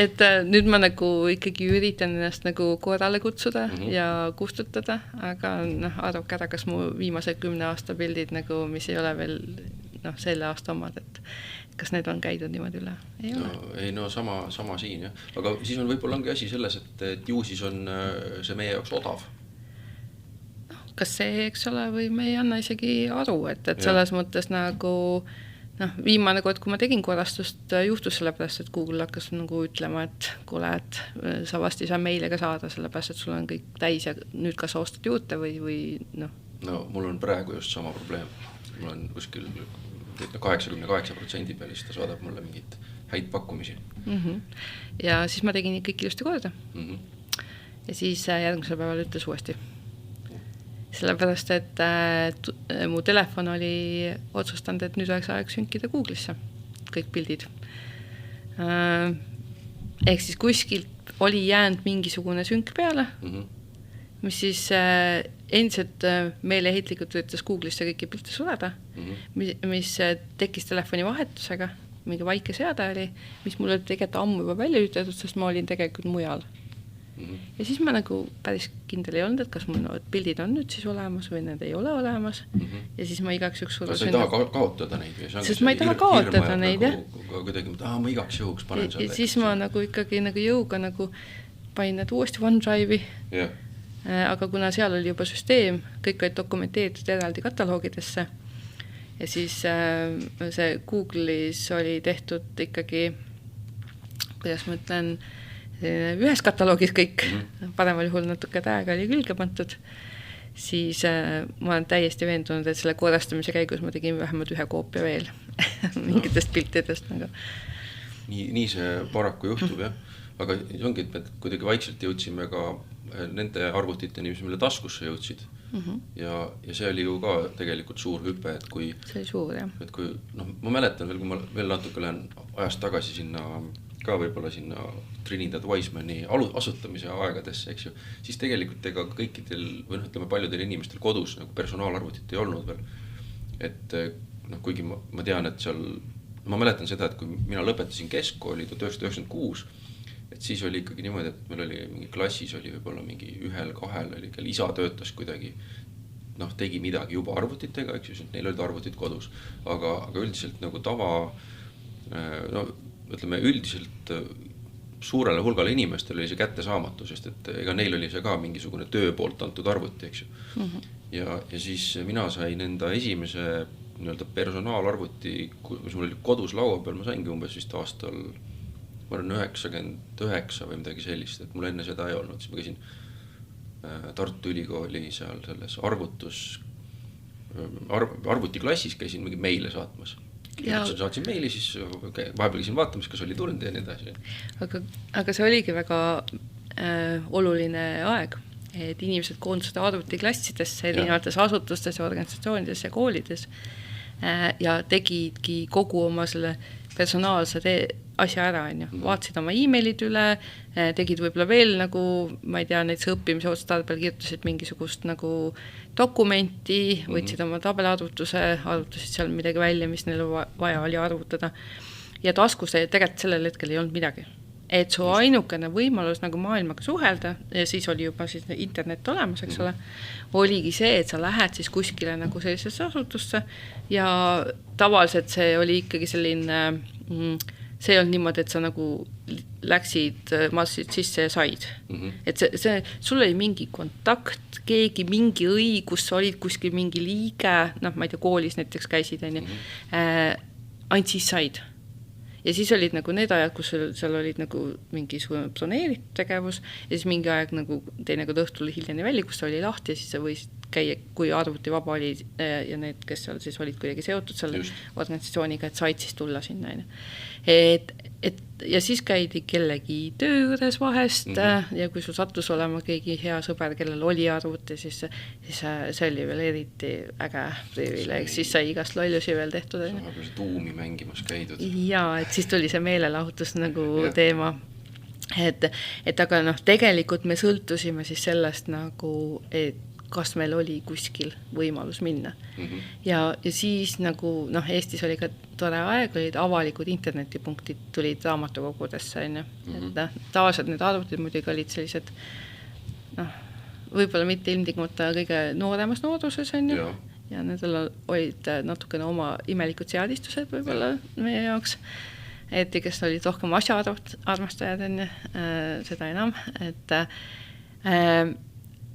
Et nüüd ma nagu ikkagi üritan ennast nagu korrale kutsuda ja kustutada, aga arvake ära, kas mu viimase 10 aasta pildid, nagu, mis ei ole veel selle aasta omad, et kas need on käidud niimoodi üle? Ei ole. Sama siin, jah. Aga siis on võib-olla ongi asi selles, et ju siis on see meie jaoks odav. Kas see, eks ole, või me ei anna isegi aru, et selles mõttes nagu viimane kord, kui ma tegin korrastust, juhtus sellepärast, et Google hakkas nagu ütlema, et kuule, et sa vasti saa meile ka saada, sellepärast, et sul on kõik täis ja nüüd kas ostad juurde või mul on praegu just sama probleem. Mul on kuskil 88% peal, siis ta saadab mulle mingit häid pakkumisi. Ja siis ma tegin kõik ilusti korda. Ja siis järgmisel päeval ütles uuesti. Sellepärast, et mu telefon oli otsustanud, et nüüd oleks aeg sünkida Google'isse kõik pildid. Ehk siis kuskilt oli jäänud mingisugune sünk peale, mis siis endiselt meeleheitlikult võttes Google'isse kõiki pilte suleda, mis tekkis telefoni vahetusega, mingi vaike seade oli, mis mul oli tegelikult ammu juba välja ütletud, sest ma olin tegelikult mujal. Ja siis ma nagu päris kindel ei olnud, et kas mul pildid on nüüd siis olemas või need ei ole olemas. Ja siis ma igaks juhuks sa ei taha kaotada neid? Sest ma ei taha kaotada neid, jah. Kuidagi, ma igaks juhuks panen selle. Ja siis ma nagu ikkagi nagu jõuga nagu panin need uuesti OneDrive'i. Aga kuna seal oli juba süsteem, kõik olid dokumenteeritud eraldi kataloogidesse ja siis see Google'is oli tehtud ikkagi, kuidas ma ütlen, ühes kataloogis kõik, paremal juhul natuke täiega oli külge pandud, siis ma olen täiesti veendunud, et selle korrastamise käigus ma tegin vähemalt ühe koopia veel mingitest piltidest. Nagu. Nii see paraku juhtub, jah. Aga see ongi, et me kuidagi vaikselt jõudsime ka nende arvutiteni, mis meile taskusse jõudsid. Ja see oli ju ka tegelikult suur hüpe, et kui... See oli suur, jah. Et kui, ma mäletan veel, kui ma veel natuke lähen ajast tagasi sinna, ka võib-olla sinna Trinidad Wisemani asutamise aegadesse, eks ju, siis tegelikult ega kõikidel, või ütleme paljudel inimestel kodus nagu personaalarvutit ei olnud veel. Et kuigi ma tean, et seal, ma mäletan seda, et kui mina lõpetasin keskkooli 1996, et siis oli ikkagi niimoodi, et meil oli mingi klassis oli võib-olla mingi 1-2 oli, kel isa töötas kuidagi, tegi midagi juba arvutitega, eks ju, neil olid arvutid kodus, aga üldiselt nagu ütleme, üldiselt suurele hulgale inimestel oli see kättesaamatu, sest et ega neil oli see ka mingisugune töö poolt antud arvuti, eks ju. Ja siis mina sain enda esimese personaalarvuti, mis mul oli kodus laua peal, ma saingi umbes vist aastal, ma arvan 99 või midagi sellist, et mul enne seda ei olnud, siis ma käisin Tartu Ülikooli seal selles arvutiklassis käisin mingi meile saatmas. Ja saatsin meili, siis vahepeal käisin vaatamas, kas oli tulnud ja nii edasi. Aga see oligi väga oluline aeg, et inimesed koondusid arvutiklassidesse erinevates asutustes, organisatsioonides ja koolides ja tegidki kogu oma selle personaalse asja ära, vaatasid oma e-mailid üle, tegid võib-olla veel nagu, ma ei tea, näiteks õppimise otstarbel kirjutasid mingisugust nagu dokumenti, võtsid oma tabelarvutuse, arvutasid seal midagi välja, mis neil vaja oli arvutada. Ja taskus tegelikult sellel hetkel ei olnud midagi. Et su ainukene võimalus nagu maailmaga suhelda, ja siis oli juba siis internet olemas, eks ole, oligi see, et sa lähed siis kuskile nagu sellisesse asutusse ja tavaliselt see oli ikkagi selline, see on niimoodi, et sa nagu läksid, massisid sisse ja said. Et sul oli mingi kontakt, keegi mingi õigus, sa olid kuskil mingi liige, ma ei tea, koolis näiteks käisid, ainult siis said. Ja siis olid nagu need ajad, kus seal olid nagu mingi planeeritud tegevus ja siis mingi aeg nagu teine kord õhtul hiljani välja, kus oli lahti ja siis sa võisid käia, kui arvuti vaba oli ja need, kes seal siis olid kuidagi seotud selle organisatsiooniga, et said siis tulla sinna. Ja siis käidi kellegi töö juures vahest ja kui sul sattus olema keegi hea sõber, kellel oli arvuti, siis see oli veel eriti äge privileeg, siis sai igast lollusi veel tehtud. Sa tuumi mängimas käidud. Jaa, et siis tuli see meelelahutus nagu teema. Et aga tegelikult me sõltusime siis sellest nagu, et kas meil oli kuskil võimalus minna. Ja siis nagu, Eestis oli ka tore aeg, olid avalikud internetipunktid, tulid raamatukogudesse. Tavaliselt need arvutid muidugi olid sellised, võib-olla mitte ilmtingimata kõige nooremas nooruses, ja nendel olid natukene oma imelikud seadistused võib-olla meie jaoks, et kes olid rohkem asjaarmastajad, seda enam,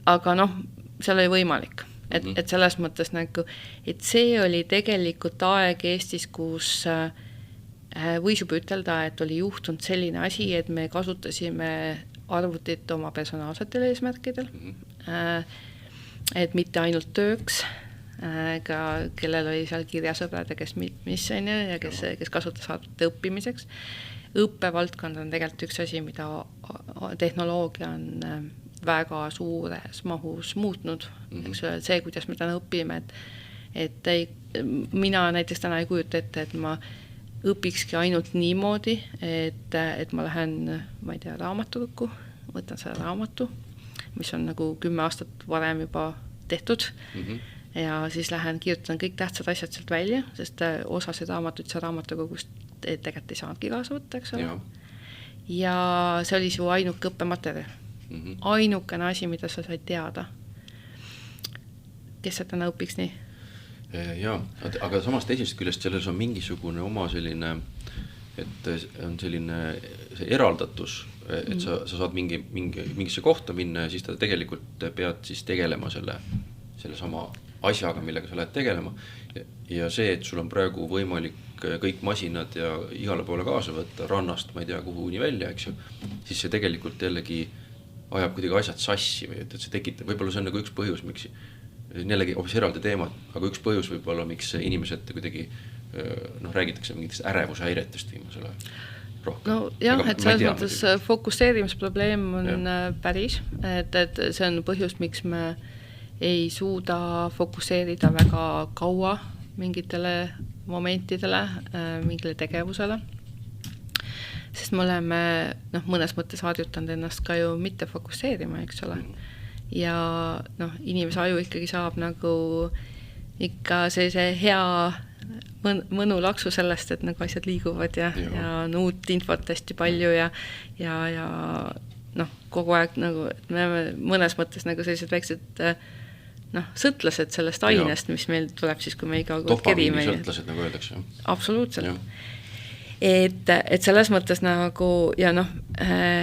aga seal oli võimalik, et selles mõttes nagu, et see oli tegelikult aeg Eestis, kus võis juba ütelda, et oli juhtunud selline asi, et me kasutasime arvutit oma personaalsetel eesmärkidel, et mitte ainult tööks, ka kellel oli seal kirjasõbrad ja kes mis on ja kes kasutas arvutit õppimiseks. Õppevaldkond on tegelikult üks asi, mida tehnoloogia on väga suures mahus muutnud. Eks see, kuidas me täna õpime, et mina näiteks täna ei kujuta ette, et ma õpikski ainult niimoodi, et ma lähen, ma ei tea, raamaturukku, võtan selle raamatu, mis on nagu 10 aastat varem juba tehtud ja siis lähen kirjutan kõik tähtsad asjad sealt välja, sest osasid raamatuid see raamatukogust tegelikult ei saanudki kaasa võtta, eks ole. Ja see oli su ainuke õppematerjal. Ainukene asi, mida sa said teada. Kes seda õpiks nii? Jaa, aga samas teisest küljest selles on mingisugune oma selline, et on selline see eraldatus, et sa saad mingisse kohta minna ja siis ta tegelikult pead siis tegelema selle sama asjaga, millega sa lähed tegelema. ja see, et sul on praegu võimalik kõik masinad ja igale poole kaasa võtta, rannast, ma ei tea, kuhuni välja, eks ju, siis see tegelikult jällegi ajab kuidagi asjad sassi või et see tekitab, võib-olla see on nagu üks põhjus, miks jällegi hoopis eraldi teemad, aga üks põhjus võib-olla, miks inimesed kuidagi räägitakse mingitest ärevushäiretest viimasel ajal rohkem. No jah, et selles mõttes fokusseerimisprobleem on päris, et see on põhjus, miks me ei suuda fokusseerida väga kaua mingitele momentidele, mingile tegevusele, sest me oleme mõnes mõttes harjutanud ennast ka ju mitte fokusseerima, eks ole. Ja inimese aju ikkagi saab nagu ikka sellise hea mõnulaksu sellest, et nagu asjad liiguvad ja on uut infot hästi palju ja kogu aeg nagu, et me oleme mõnes mõttes nagu sellised väiksed sõtlased sellest ainest, mis meil tuleb siis, kui me iga kord kerime. Dopamiini sõtlased, nagu öeldakse. Absoluutselt. Et selles mõttes nagu, ja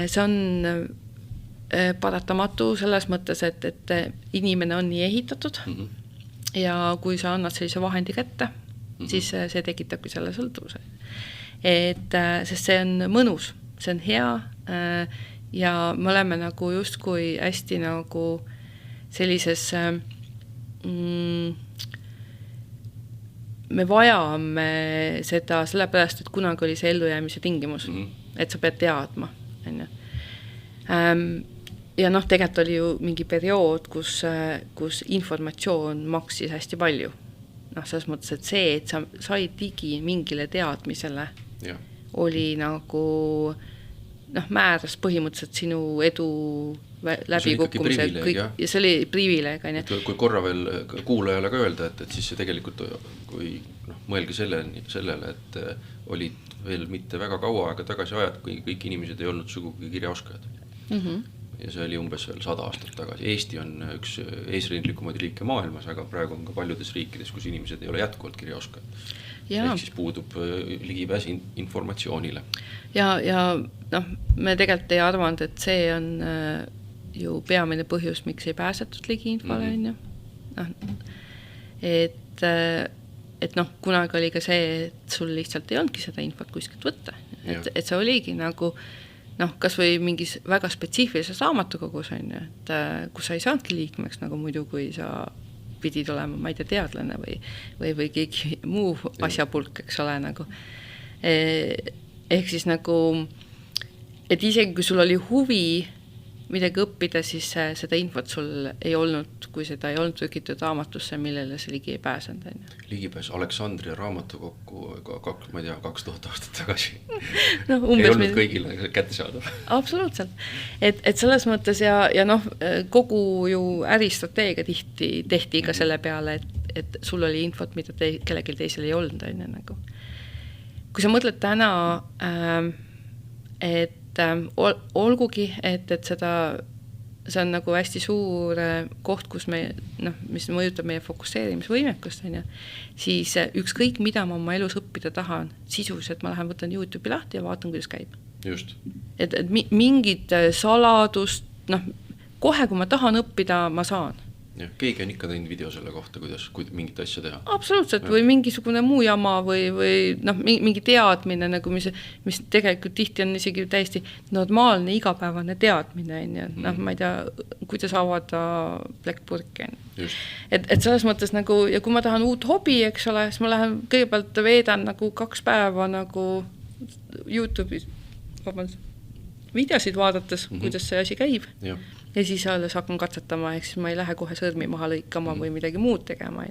see on paratamatu selles mõttes, et inimene on nii ehitatud ja kui sa annad sellise vahendi kätte, siis see tekitabki selle sõltuvuse. Sest see on mõnus, see on hea ja me oleme nagu justkui hästi nagu sellises me vajame seda sellepärast, et kunagi oli see ellujäämise tingimus, et sa pead teadma. Ja tegelikult oli ju mingi periood, kus informatsioon maksis hästi palju. Selles mõttes, et see, et sa said ligi mingile teadmisele, oli nagu määras põhimõtteliselt sinu edu läbikukkumise ja see oli privileeg. Kui korra veel kuulajale ka öelda, et siis see tegelikult, kui mõelge sellele, et olid veel mitte väga kaua aega tagasi ajad, kui kõik inimesed ei olnud sugugi kirjaoskajad. Ja see oli umbes veel 100 aastat tagasi. Eesti on üks eesrindlikumaid riike maailmas, aga praegu on ka paljudes riikides, kus inimesed ei ole jätkuvalt kirjaoskajad. Ehk siis puudub ligipääs informatsioonile. Ja me tegelikult ei arvanud, et see on ju peamine põhjus, miks ei pääsetud ligi infole. Et kunagi oli ka see, et sul lihtsalt ei olnudki seda infot kuskilt võtta. Et see oligi nagu kas või mingis väga spetsiifilises raamatukogus, et kus sa ei saanudki liikmeks nagu muidu, kui sa pidid olema, ma ei tea, teadlane või keegi muu asjapulk, eks ole, nagu. Ehk siis nagu, et isegi kui sul oli huvi midagi õppida, siis seda infot sul ei olnud, kui seda ei olnud trükitud raamatusse, millele see ligi ei pääsenud. Ligipääs Aleksandria raamatukokku, ma ei tea, 2000 aastat tagasi. Ei olnud kõigile kätte saadav. Absoluutselt. Et selles mõttes ja kogu ju äristrateegia tehti ka selle peale, et sul oli infot, mida kellelgi teisel ei olnud. Nagu. Kui sa mõtled täna, et olgugi, et seda, see on nagu hästi suur koht, kus mis mõjutab meie fokusseerimisvõimekust, siis ükskõik, mida ma oma elus õppida tahan, sisuliselt ma lähen, võtan YouTube'i lahti ja vaatan, kuidas käib. Just. Et mingid saladust, kohe, kui ma tahan õppida, ma saan. Ja, keegi on ikka teinud video selle kohta, kuidas mingit asja teha. Absoluutselt, või mingisugune muu jama või mingi teadmine, nagu mis tegelikult tihti on isegi täiesti normaalne igapäevane teadmine. Ma ei tea, kuidas avada plekpurki. Et selles mõttes nagu, ja kui ma tahan uut hobi, eks ole, siis ma lähen kõigepealt veedan nagu 2 päeva nagu YouTube'is videosid vaadates, kuidas see asi käib. Ja siis alles hakkan katsetama, ehk siis ma ei lähe kohe sõrmi maha lõikama või midagi muud tegema.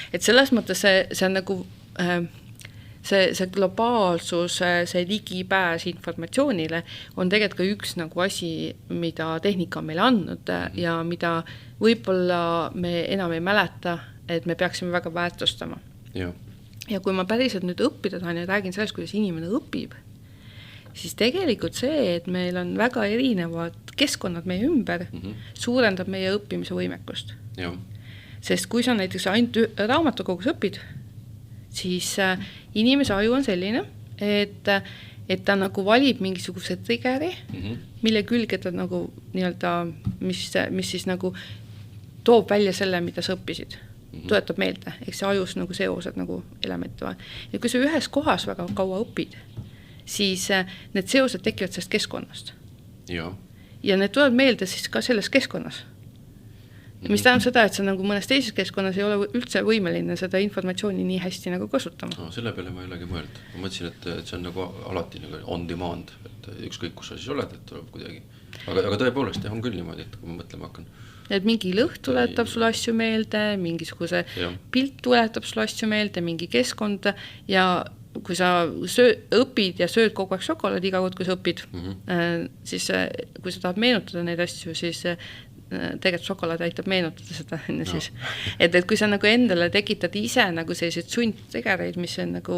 Et selles mõttes see on nagu see globaalsus, see ligipääs informatsioonile on tegelikult ka üks nagu asi, mida tehnika on meile andnud ja mida võib-olla me enam ei mäleta, et me peaksime väga väärtustama. Ja kui ma päriselt nüüd õppida tahan ja räägin sellest, kuidas inimene õpib, siis tegelikult see, et meil on väga erinevad keskkonnad meie ümber, suurendab meie õppimise võimekust. Sest kui sa näiteks ainult raamatukogus õpid, siis inimese aju on selline, et ta nagu valib mingisuguse triggeri, mille külge ta nagu nii-öelda, mis siis nagu toob välja selle, mida sa õppisid. tuletab meelde, eks see ajus nagu seosed nagu elemente vahel. Ja kui sa ühes kohas väga kaua õpid, siis need seosed tekivad sellest keskkonnast. Ja need tulevad meelde siis ka selles keskkonnas. Mis tähendab seda, et sa nagu mõnes teises keskkonnas ei ole üldse võimeline seda informatsiooni nii hästi nagu kasutama. No, selle peale ma ei olegi mõeld. Ma mõtlesin, et see on nagu alati nagu on demand, et ükskõik kus sa siis oled, et tuleb kuidagi. Aga tõepoolest on küll niimoodi, et kui ma mõtlema hakkan. Et mingi lõht tuletab sulle asju meelde, mingisuguse pilt tuletab sulle asju meelde, mingi keskkond ja kui sa õpid ja sööd kogu aeg šokolaadi iga kord, kui sa õpid, siis kui sa tahad meenutada neid asju, siis tegelikult šokolaad aitab meenutada seda. Siis. Et kui sa nagu endale tekitad ise nagu selliseid sundtegereid, mis on nagu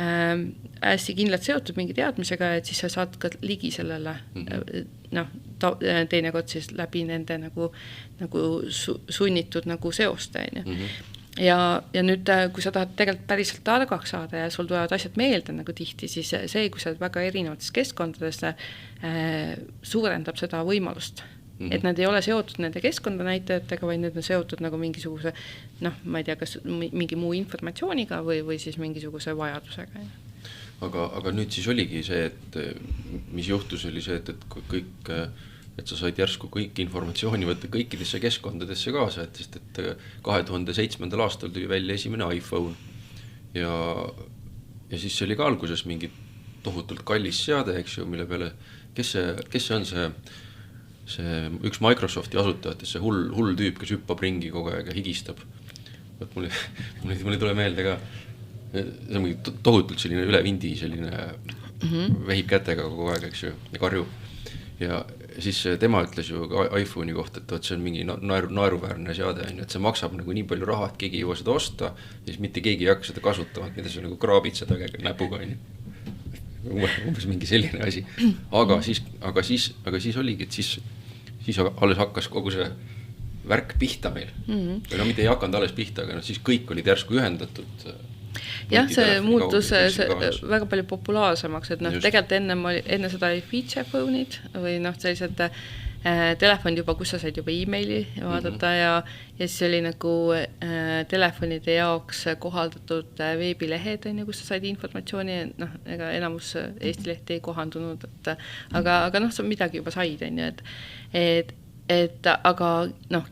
hästi kindlalt seotud mingi teadmisega, et siis sa saad ka ligi sellele teinekord siis läbi nende nagu sunnitud nagu seoste. Ja nüüd, kui sa tahad tegelikult päriselt targaks saada ja sul tulevad asjad meelde nagu tihti, siis see, kui sa oled väga erinevates keskkondades, suurendab seda võimalust. Et nad ei ole seotud nende keskkondanäitajatega, vaid need on seotud nagu mingisuguse, ma ei tea, kas mingi muu informatsiooniga või siis mingisuguse vajadusega. Aga nüüd siis oligi see, et mis juhtus oli see, et sa said järsku kõik informatsiooni võtta kõikidesse keskkondadesse kaasa, sest 2007. aastal tuli välja esimene iPhone ja siis see oli ka alguses mingi tohutult kallis seade, eks ju, mille peale, kes see on see üks Microsofti asutajatest, see hull tüüp, kes hüppab ringi kogu aeg ja higistab. Mul ei tule meelde ka, see on mingi tohutult selline üle vindi, selline vehib kätega kogu aeg, eks ju, ja karjub. Ja siis tema ütles ju iPhone'i kohta, et see on mingi naeruväärne seade, et see maksab nagu nii palju raha, et keegi ei jõua seda osta, ja siis mitte keegi ei hakka seda kasutama, mida sa nagu kraabid seda näpuga. Umbes mingi selline asi. Aga siis oligi, et siis alles hakkas kogu see värk pihta meil. Või mitte ei hakanud alles pihta, aga siis kõik olid järsku ühendatud. Jah, see muutus väga palju populaarsemaks, et tegelikult enne seda oli feature phone'id või sellised telefonid juba, kus sa said juba e-maili vaadata ja siis oli nagu telefonide jaoks kohaldatud veebilehed, kus sa said informatsiooni, ega enamus Eesti lehti ei kohandunud, aga sa midagi juba said, aga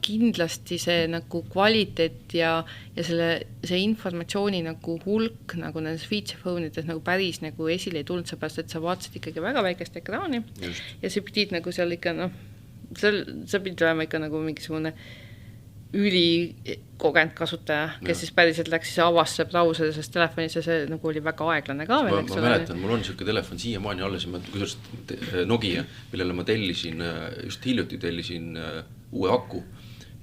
kindlasti see nagu kvaliteet ja see informatsiooni nagu hulk nagu nendes feature phone'ides nagu päris nagu esile ei tulnud, seepärast, et sa vaatasid ikkagi väga väikest ekraani. Just. Ja sa pidid nagu seal ikka, sa pidid olema ikka nagu mingisugune ülikogenud kasutaja, kes siis päriselt läks siis avas brauseris, sest telefonis ja see nagu oli väga aeglane ka veel. Ma mäletan, mul on selline telefon siiamaani alles, kuidas Nokia, millele ma just hiljuti tellisin uue aku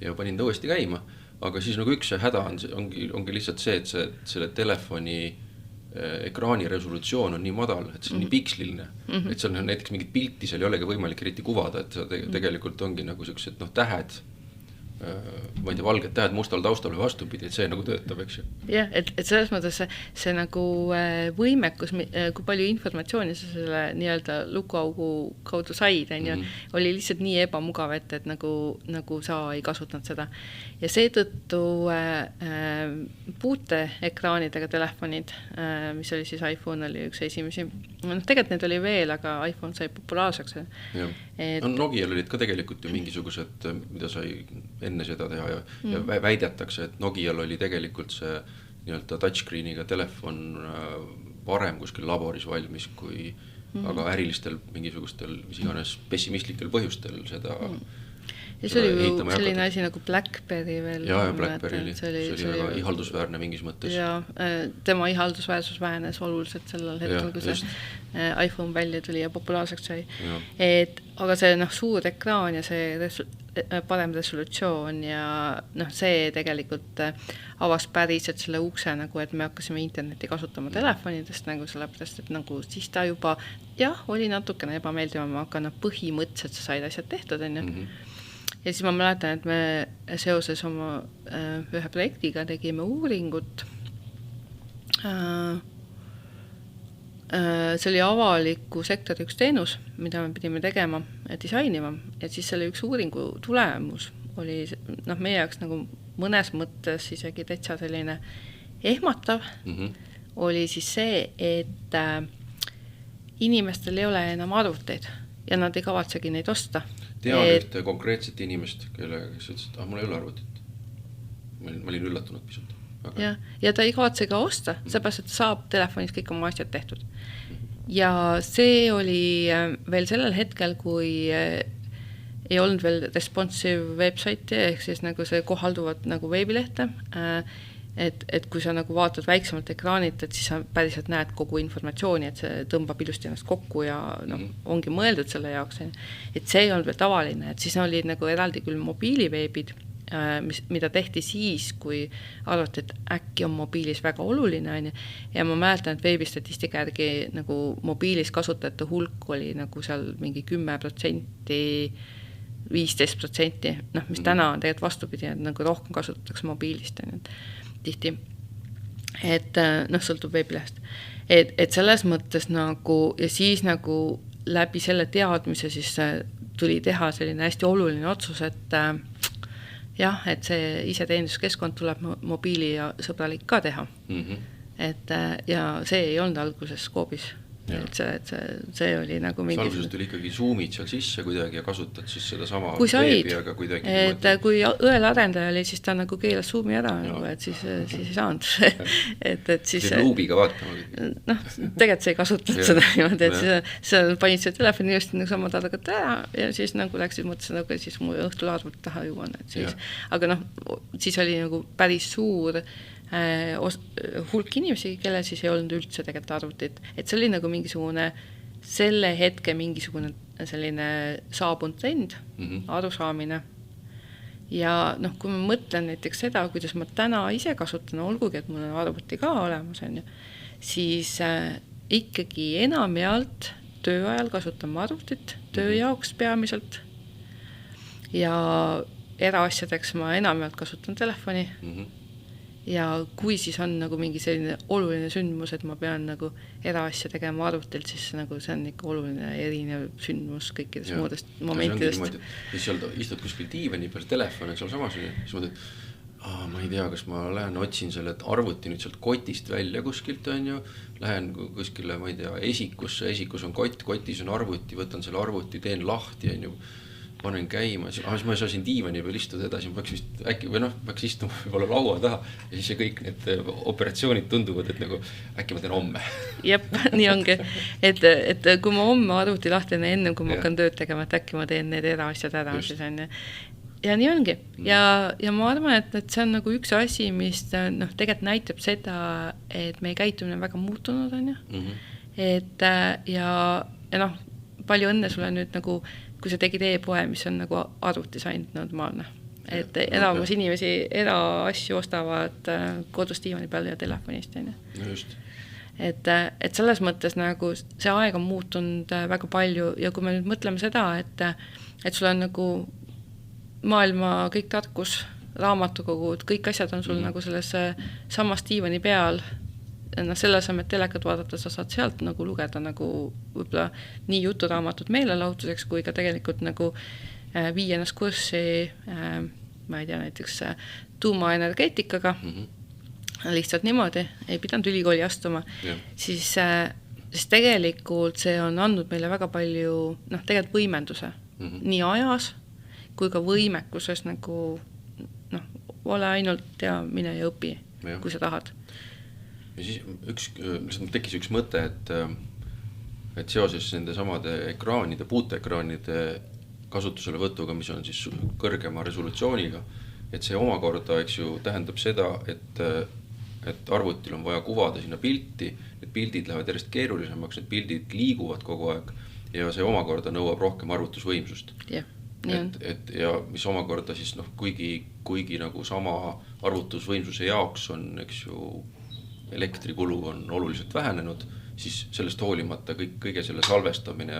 ja panin ta uuesti käima, aga siis nagu üks häda ongi lihtsalt see, et selle telefoni ekraani resolutsioon on nii madal, et see on nii piksliline, et seal on näiteks mingit pilti, seal ei olegi võimalik eriti kuvada, et tegelikult ongi nagu sellised tähed, ma ei tea, valged tähed mustal taustal või vastupidi, et see nagu töötab, eks ju. Jah, et selles mõttes see nagu võimekus, kui palju informatsiooni sa selle nii-öelda lukuaugu kaudu said, oli lihtsalt nii ebamugav, et nagu sa ei kasutanud seda. Ja seetõttu puuteekraanidega telefonid, mis oli siis iPhone, oli üks esimesi. Tegelikult need oli veel, aga iPhone sai populaarseks. Nokial olid ka tegelikult ju mingisugused, mida sai enne seda teha ja väidetakse, et Nokial oli tegelikult see nii-öelda touchscreeniga telefon varem kuskil laboris valmis, aga ärilistel mingisugustel, mis iganes pessimistlikel põhjustel seda ja see oli ju selline asi nagu BlackBerry veel. Ja BlackBerry oli. See oli väga ihaldusväärne mingis mõttes. Ja tema ihaldusväärsus vähenes oluliselt sellel hetkel, kui see iPhone välja tuli ja populaarseks sai. Aga see suur ekraan ja see parem resolutsioon ja see tegelikult avas päriselt selle ukse, et me hakkasime interneti kasutama telefonidest, sellepärast, et siis ta juba oli natukene ebameeldivam, aga põhimõtteliselt sa said asjad tehtud. Ja siis ma mäletan, et me seoses oma ühe projektiga tegime uuringut. See oli avaliku sektori üks teenus, mida me pidime tegema ja disainima. Ja siis selle üks uuringu tulemus oli meie jaoks mõnes mõttes isegi täitsa selline ehmatav, oli siis see, et inimestel ei ole enam arvuteid ja nad ei kavatsegi neid osta. Tean ühte konkreetset inimest, kes ütles, et mul ei ole arvutit. Ma olin üllatunud pisut. Ja ta ei kavatse ka osta, seepärast, et saab telefonis kõik oma asjad tehtud. Ja see oli veel sellel hetkel, kui ei olnud veel responsive website'i, ehk siis nagu see kohalduvad nagu veebilehte, et kui sa nagu vaatad väiksemalt ekraanilt, et siis sa päriselt näed kogu informatsiooni, et see tõmbab ilusti ennast kokku ja ongi mõeldud selle jaoks. Et see ei olnud veel tavaline, et siis olid nagu eraldi küll mobiiliveebid, mida tehti siis, kui arvati, et äkki on mobiilis väga oluline. Ja ma mäletan, et veebistatistika järgi nagu mobiilis kasutajate hulk oli nagu seal mingi 10%, 15%, mis täna on tegelikult vastupidi, et nagu rohkem kasutatakse mobiilist tihti, et sõltub veebilehest. Et selles mõttes nagu, ja siis nagu läbi selle teadmise siis tuli teha selline hästi oluline otsus, et jah, et see iseteeninduskeskkond tuleb mobiili ja sõbralik ka teha. Et, ja see ei olnud alguses skoobis. Et see oli nagu mingi... Alguses tuli ikkagi Zoomid seal sisse kuidagi ja kasutad siis seda sama veebi, aga kuidagi... Et kui õel arendaja oli, siis ta nagu keelas Zoomi ära, et siis ei saanud. et siis... See luubiga vaatama. Tegelikult see ei kasutanud seda niimoodi, et sa panid see telefoni just nagu sama tadagat ära ja siis nagu läksid mõtlesin, nagu siis mu õhtul arvut taha juuan. Aga siis oli nagu päris suur hulk inimesi, kelle siis ei olnud üldse tegelikult arvutit. Et see oli nagu mingisugune, selle hetke mingisugune selline saabunud trend, arusaamine. Ja kui ma mõtlen näiteks seda, kuidas ma täna ise kasutan, olgugi, et mul on arvuti ka olemas, siis ikkagi enamjaolt töö ajal kasutan ma arvutit, töö jaoks peamiselt. Ja eraasjadeks ma enamjaolt kasutan telefoni. Ja kui siis on nagu mingi selline oluline sündmus, et ma pean nagu eraasja tegema arvutilt, siis nagu see on ikka oluline erinev sündmus kõikidest muudest momentidest. Siis seal istud kuskil diivani peal telefon, seal samas, siis mõtled, ma ei tea, kas ma lähen otsin selle arvuti nüüd sealt kotist välja kuskilt, lähen kuskile, ma ei tea, esikus on kott, kotis on arvuti, võtan selle arvuti, teen lahti, panen käima, siis ma saasin diivani peal istuda edasi, ma peaks vist äkki, või peaks istuma võib-olla laua taha ja siis see kõik need operatsioonid tunduvad, et nagu äkki ma teen homme. Jep, nii ongi, et kui ma homme arvuti lahti enne, kui ma hakkan tööd tegema, et äkki ma teen need eraasjad ära, siis on ja nii ongi. Ja ma arvan, et see on nagu üks asi, mis tegelikult näitab seda, et meie käitumine on väga muutunud, et ja palju õnne sulle nüüd nagu kui sa tegid e-poe, mis on nagu arvutis ainult normaalne. Et enamus inimesi eraasju ostavad kodus diivani peal ja telefonist. Just. Et selles mõttes nagu see aeg on muutunud väga palju ja kui me nüüd mõtleme seda, et sul on nagu maailma kõik tarkus, raamatukogud, kõik asjad on sul nagu selles samas diivani peal, selle asemel telekat vaadata, sa saad sealt nagu lugeda nagu võib-olla nii juturaamatut meelelahutuseks, kui ka tegelikult nagu viia ennast kurssi, ma ei tea, näiteks tuumaenergeetikaga, lihtsalt niimoodi, ei pidanud ülikooli astuma, siis tegelikult see on andnud meile väga palju, tegelikult võimenduse, nii ajas, kui ka võimekuses nagu, ole ainult ja mine ja õpi, kui sa tahad. Ja siis tekkis üks mõte, et seoses nende samade ekraanide, puuteekraanide kasutusele võtuga, mis on siis kõrgema resolutsiooniga, et see omakorda, eks ju, tähendab seda, et arvutil on vaja kuvada sinna pilti, need pildid lähevad järjest keerulisemaks, need pildid liiguvad kogu aeg ja see omakorda nõuab rohkem arvutusvõimsust. Ja mis omakorda siis, kuigi nagu sama arvutusvõimsuse jaoks on, eks ju, elektrikulu on oluliselt vähenenud, siis sellest hoolimata kõige selle salvestamine,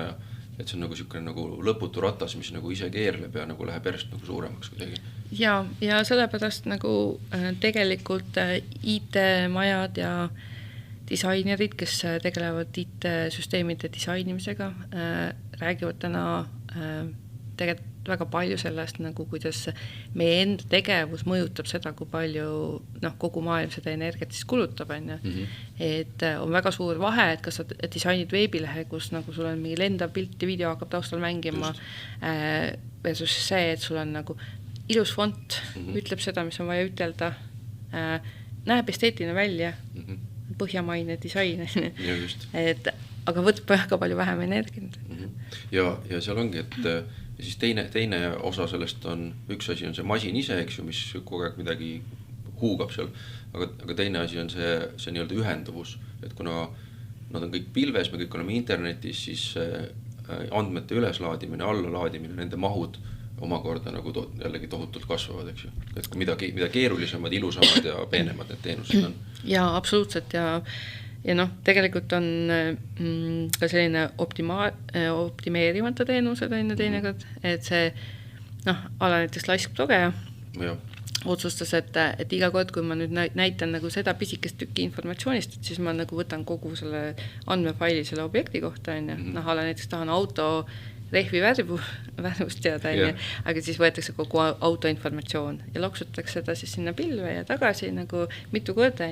et see on nagu selline nagu lõputu ratas, mis nagu ise keerleb ja nagu läheb järjest nagu suuremaks kuidagi. Ja sellepärast nagu tegelikult IT-majad ja disainerid, kes tegelevad IT-süsteemide disainimisega, räägivad täna tegelikult väga palju sellest nagu, kuidas meie enda tegevus mõjutab seda, kui palju kogu maailm seda energiat siis kulutab, on ju. Et on väga suur vahe, et kas sa disainid veebilehe, kus nagu sul on mingi lendav pilt ja video hakkab taustal mängima, versus see, et sul on nagu ilus font, ütleb seda, mis on vaja ütelda, näeb esteetiline välja, põhjamaine disain, et aga võtab väga palju vähem energiat. Ja seal ongi, et siis teine osa sellest on, üks asi on see masin ise, eks ju, mis kogu aeg midagi huugab seal, aga teine asi on see nii-öelda ühenduvus, et kuna nad on kõik pilves, me kõik oleme internetis, siis andmete üleslaadimine, allalaadimine, nende mahud omakorda nagu jällegi tohutult kasvavad, eks ju. Et mida keerulisemad, ilusamad ja peenemad need teenused on. Ja absoluutselt ja tegelikult on ka selline optimeerimata teenused on teinekord, et see ala näiteks Laisk-Togeja otsustas, et iga kord, kui ma nüüd näitan nagu seda pisikest tükki informatsioonist, et siis ma nagu võtan kogu selle andmefaili selle objekti kohta, ala näiteks tahan auto rehvi värvust teada, aga siis võetakse kogu autoinformatsioon ja loksutatakse seda siis sinna pilve ja tagasi nagu mitu korda,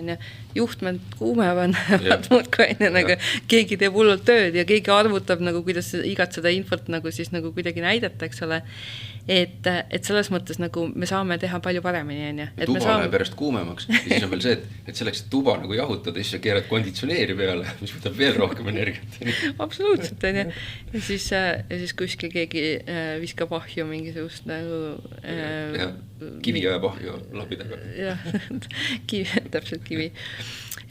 juhtmed kuumevad, nagu keegi teeb hullult tööd ja keegi arvutab nagu, kuidas igat seda infot nagu siis nagu kuidagi näidata, eks ole. Et selles mõttes nagu me saame teha palju paremini, tuba läheb järjest kuumemaks ja siis on veel see, et selleks tuba nagu jahutada, siis sa keerad konditsioneeri peale, mis võtab veel rohkem energiat. Absoluutselt, ja siis kuskil keegi viskab ahju mingisugust nagu kiviõe pahju lapidega. Jah, täpselt kivi.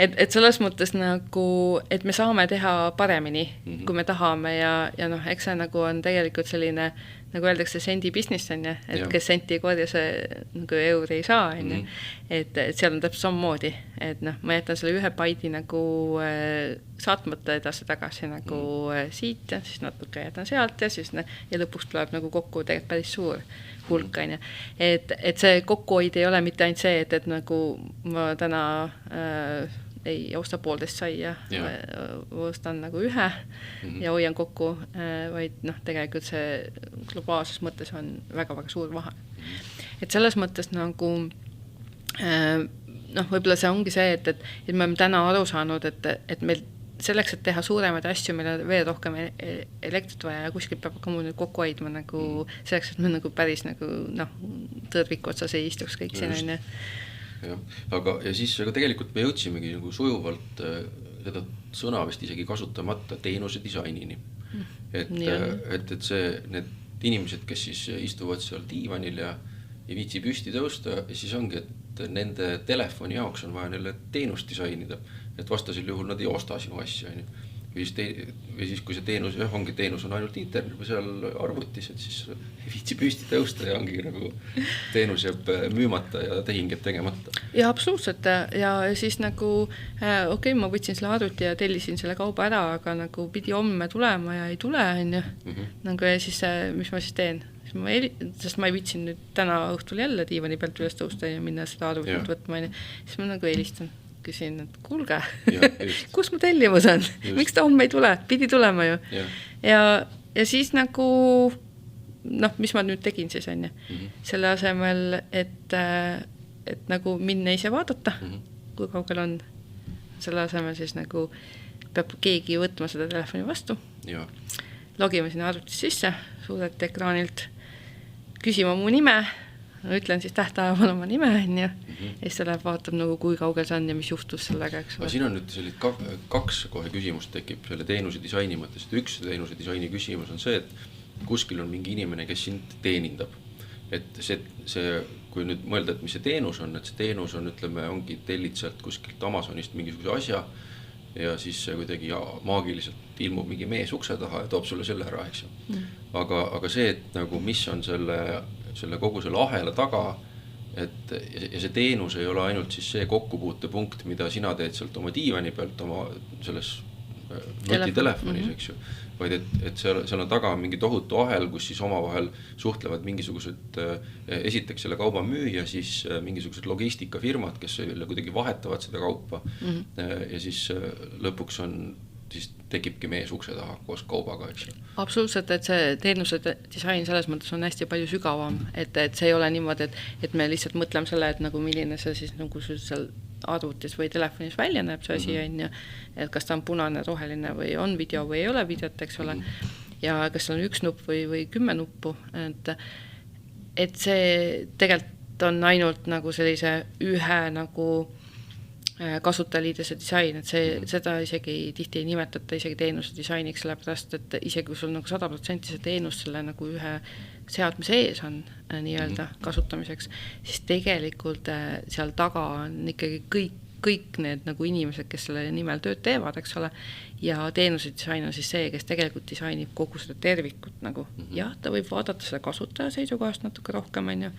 Et selles mõttes nagu, et me saame teha paremini, kui me tahame ja eks see nagu on tegelikult selline, nagu öeldakse, sendi business on ja, et kes senti ei korja, see nagu euri ei saa, on ja. Et seal on täpselt samamoodi, et ma jätan selle ühe baidi nagu saatmata edasi-tagasi nagu siit ja siis natuke jätan sealt ja siis ja lõpuks tuleb nagu kokku tegelikult päris suur hulk, on ja. Et see kokkuhoid ei ole mitte ainult see, et nagu ma täna ei osta 1,5 saia, ostan nagu ühe ja hoian kokku, vaid tegelikult see globaalses mõttes on väga-väga suur vahe. Et selles mõttes nagu võib-olla see ongi see, et me oleme täna aru saanud, et meil selleks, et teha suuremaid asju, meil on veel rohkem elektrit vaja ja kuskil peab ka mul nüüd kokku hoidma nagu selleks, et me nagu päris nagu tõrviku otsas ei istuks kõik siin, ja siis tegelikult me jõudsimegi nagu sujuvalt seda sõna vist isegi kasutamata teenuse disainini. Et need inimesed, kes siis istuvad seal diivanil ja viitsi püsti tõusta, siis ongi, et nende telefoni jaoks on vaja neile teenust disainida, et vastasel juhul nad ei osta sinu asja. Või siis kui see teenus, ongi teenus on ainult internet või seal arvutis, et siis viitsi püsti tõusta ja ongi nagu teenus jääb müümata ja tehing jääb tegemata. Ja absoluutselt ja siis nagu ma võtsin selle arvuti ja tellisin selle kauba ära, aga nagu pidi homme tulema ja ei tule, on ju. Nagu ja siis, mis ma siis teen? Sest ma ei viitsin nüüd täna õhtul jälle diivani pealt üles tõusta ja minna seda arvutit võtma, siis ma nagu helistan. Küsin, et kuulge, kus mu tellimus on? Miks ta homme ei tule? Pidi tulema ju. Ja siis nagu, mis ma nüüd tegin siis, on ju. Selle asemel, et nagu minna ise vaadata, kui kaugel on. Selle asemel siis nagu peab keegi võtma seda telefoni vastu. Logime sinna arvutis sisse, suurelt ekraanilt, küsima mu nime, ütlen siis tähtajaval oma nime, ja siis see läheb vaatab nagu kui kaugel see on ja mis juhtus sellega, eks ole. Siin on nüüd kaks kohe küsimust tekib selle teenuse disaini mõttes. Üks teenuse disaini küsimus on see, et kuskil on mingi inimene, kes sind teenindab. Et see, kui nüüd mõelda, et mis see teenus on, et see teenus on, ütleme, ongi tellid sealt kuskilt Amazonist mingisuguse asja ja siis kuidagi maagiliselt ilmub mingi mees ukse taha ja toob sulle selle ära, eks ju. Aga see, et nagu mis on selle kogu selle ahela taga, ja see teenus ei ole ainult siis see kokkupuutepunkt, mida sina teed sealt oma diivani pealt, oma selles nutitelefonis, eks ju, vaid et seal on taga mingi tohutu ahel, kus siis omavahel suhtlevad mingisugused, esiteks selle kauba müüja, siis mingisugused logistikafirmad, kes kuidagi vahetavad seda kaupa ja siis lõpuks on siis tekibki mees ukse taha koos kaubaga, eks ju. Absoluutselt, et see teenuse disain selles mõttes on hästi palju sügavam, et see ei ole niimoodi, et me lihtsalt mõtleme selle, et nagu milline see siis nagu seal arvutis või telefonis välja näeb see asi, on ju, et kas ta on punane, roheline või on video või ei ole videot, eks ole, ja kas seal on 1 nupp või 10 nuppu, et see tegelikult on ainult nagu sellise ühe nagu kasutajaliidese disain, et seda isegi tihti ei nimetata isegi teenuse disainiks, sellepärast, et isegi kui sul nagu 100% see teenus selle nagu ühe seadmise ees on nii-öelda kasutamiseks, siis tegelikult seal taga on ikkagi kõik need nagu inimesed, kes selle nimel tööd teevad, eks ole, ja teenuse disain on siis see, kes tegelikult disainib kogu seda tervikut nagu. Jah, ta võib vaadata selle kasutaja seisukohast natuke rohkem, on ju,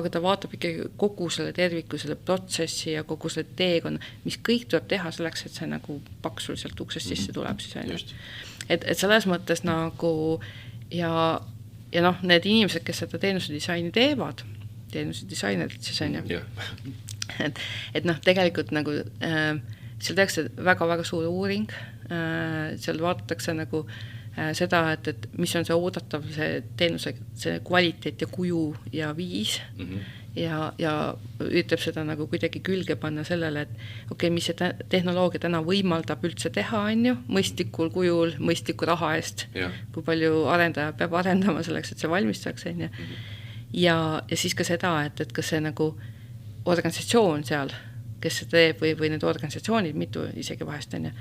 aga ta vaatab ikkagi kogu selle terviku, selle protsessi ja kogu selle teekonna, mis kõik tuleb teha selleks, et see nagu paksul sealt uksest sisse tuleb siis, on ju. Et selles mõttes nagu ja noh, need inimesed, kes seda teenuse disaini teevad, teenuse disainerid siis, on ju, et noh, tegelikult nagu seal tehakse väga-väga suur uuring, seal vaadatakse nagu seda, et mis on see oodatav, see teenuse see kvaliteet ja kuju ja viis ja ütleb seda nagu kuidagi külge panna sellele, et okei, mis see tehnoloogia täna võimaldab üldse teha, on ju, mõistlikul kujul, mõistliku raha eest, kui palju arendaja peab arendama selleks, et see valmistaks, on ju. Ja siis ka seda, et kas see nagu organisatsioon seal, kes see teeb või need organisatsioonid, mitu isegi vahest on ju,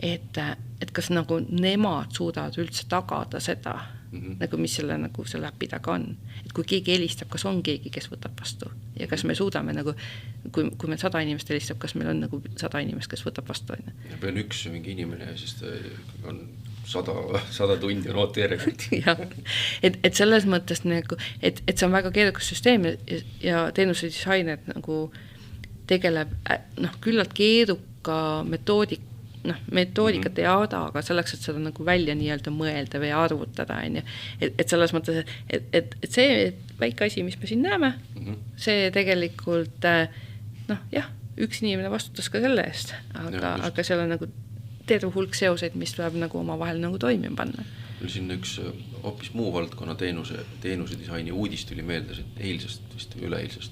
et kas nagu nemad suudavad üldse tagada seda, nagu mis selle äpi taga on. Et kui keegi helistab, kas on keegi, kes võtab vastu ja kas me suudame nagu, kui meil 100 inimest helistab, kas meil on nagu 100 inimest, kes võtab vastu. Ja pean üks mingi inimene ja siis on 100 tundi on ootajärjekord. Ja, et selles mõttes nagu, et see on väga keerukas süsteem ja teenuse disainer nagu tegeleb küllalt keeruka metoodikat ei aada, aga selleks, et seda nagu välja nii-öelda mõelda või arvutada, on ju. Et selles mõttes, et see väike asi, mis me siin näeme, see tegelikult, üks inimene vastutas ka selle eest, aga seal on nagu terve hulk seoseid, mis tuleb nagu oma vahel nagu toimima panna. Meil siin üks hoopis muu valdkonna teenuse disaini uudist tuli meeldes, et eilsest vist üleeilsest,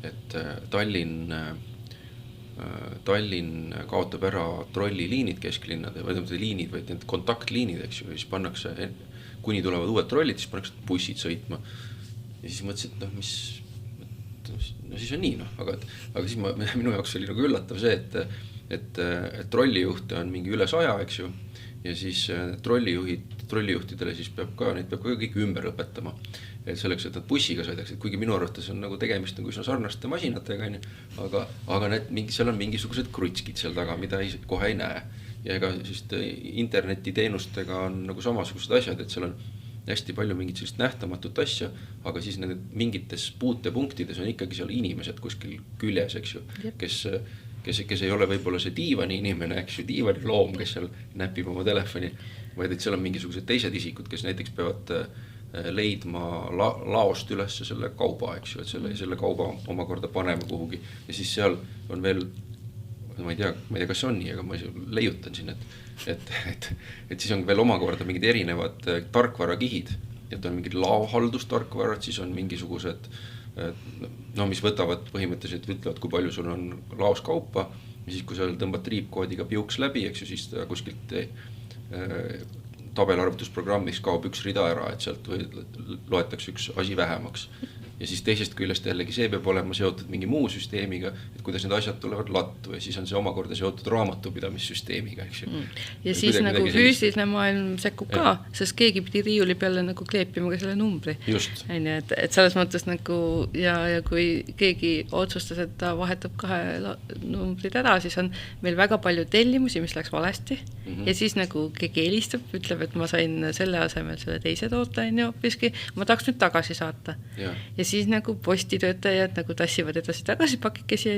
et Tallinn kaotab ära trolliliinid kesklinnade, või liinid, vaid need kontaktliinid, eks ju, ja siis pannakse, kuni tulevad uued trollid, siis pannakse bussid sõitma. Ja siis mõtlesin, et siis on nii, aga siis minu jaoks oli nagu üllatav see, et trollijuhte on mingi üle 100, eks ju, ja siis trollijuhtidele siis peab ka kõik ümber õpetama. Et selleks, et nad bussiga sõidaks, et kuigi minu arvates on nagu tegemist nagu üsna sarnaste masinatega, aga seal on mingisugused krutskid seal taga, mida kohe ei näe. Ja ega siis internetiteenustega on nagu samasugused asjad, et seal on hästi palju mingit sellist nähtamatut asja, aga siis need mingites puutepunktides on ikkagi seal inimesed kuskil küljes, eks ju, kes ei ole võib-olla see diivani inimene, eks ju, diivani loom, kes seal näpib oma telefoni, vaid et seal on mingisugused teised isikud, kes näiteks peavad leidma laost ülesse selle kauba, eks ju, et selle kauba omakorda panema kuhugi. Ja siis seal on veel, ma ei tea, kas see on nii, aga ma leiutan siin, et siis on veel omakorda mingid erinevad tarkvarakihid, et on mingid laohaldustarkvarad, siis on mingisugused mis võtavad põhimõtteliselt, ütlevad, kui palju sul on laos kaupa, ja siis kui sa tõmbad triipkoodiga piuks läbi, eks ju, siis ta kuskilt tabelarvutusprogrammis kaob üks rida ära, et sealt loetakse üks asi vähemaks. Ja siis teisest küljest jällegi see peab olema seotud mingi muu süsteemiga, et kuidas need asjad tulevad lattu ja siis on see omakorda seotud raamatupidamissüsteemiga, eks ju. Ja siis nagu füüsiline maailm sekkub ka, sest keegi pidi riiuli peale nagu kleepima ka selle numbri. Just. Et selles mõttes nagu, ja kui keegi otsustas, et ta vahetab 2 numbrid ära, siis on meil väga palju tellimusi, mis läks valesti. Ja siis nagu keegi helistab, ütleb, et ma sain selle asemel selle teise toote, hoopiski, ma tahaks nüüd tagasi saata. Ja siis nagu postitöötajad nagu tassivad edasi-tagasi pakikesi,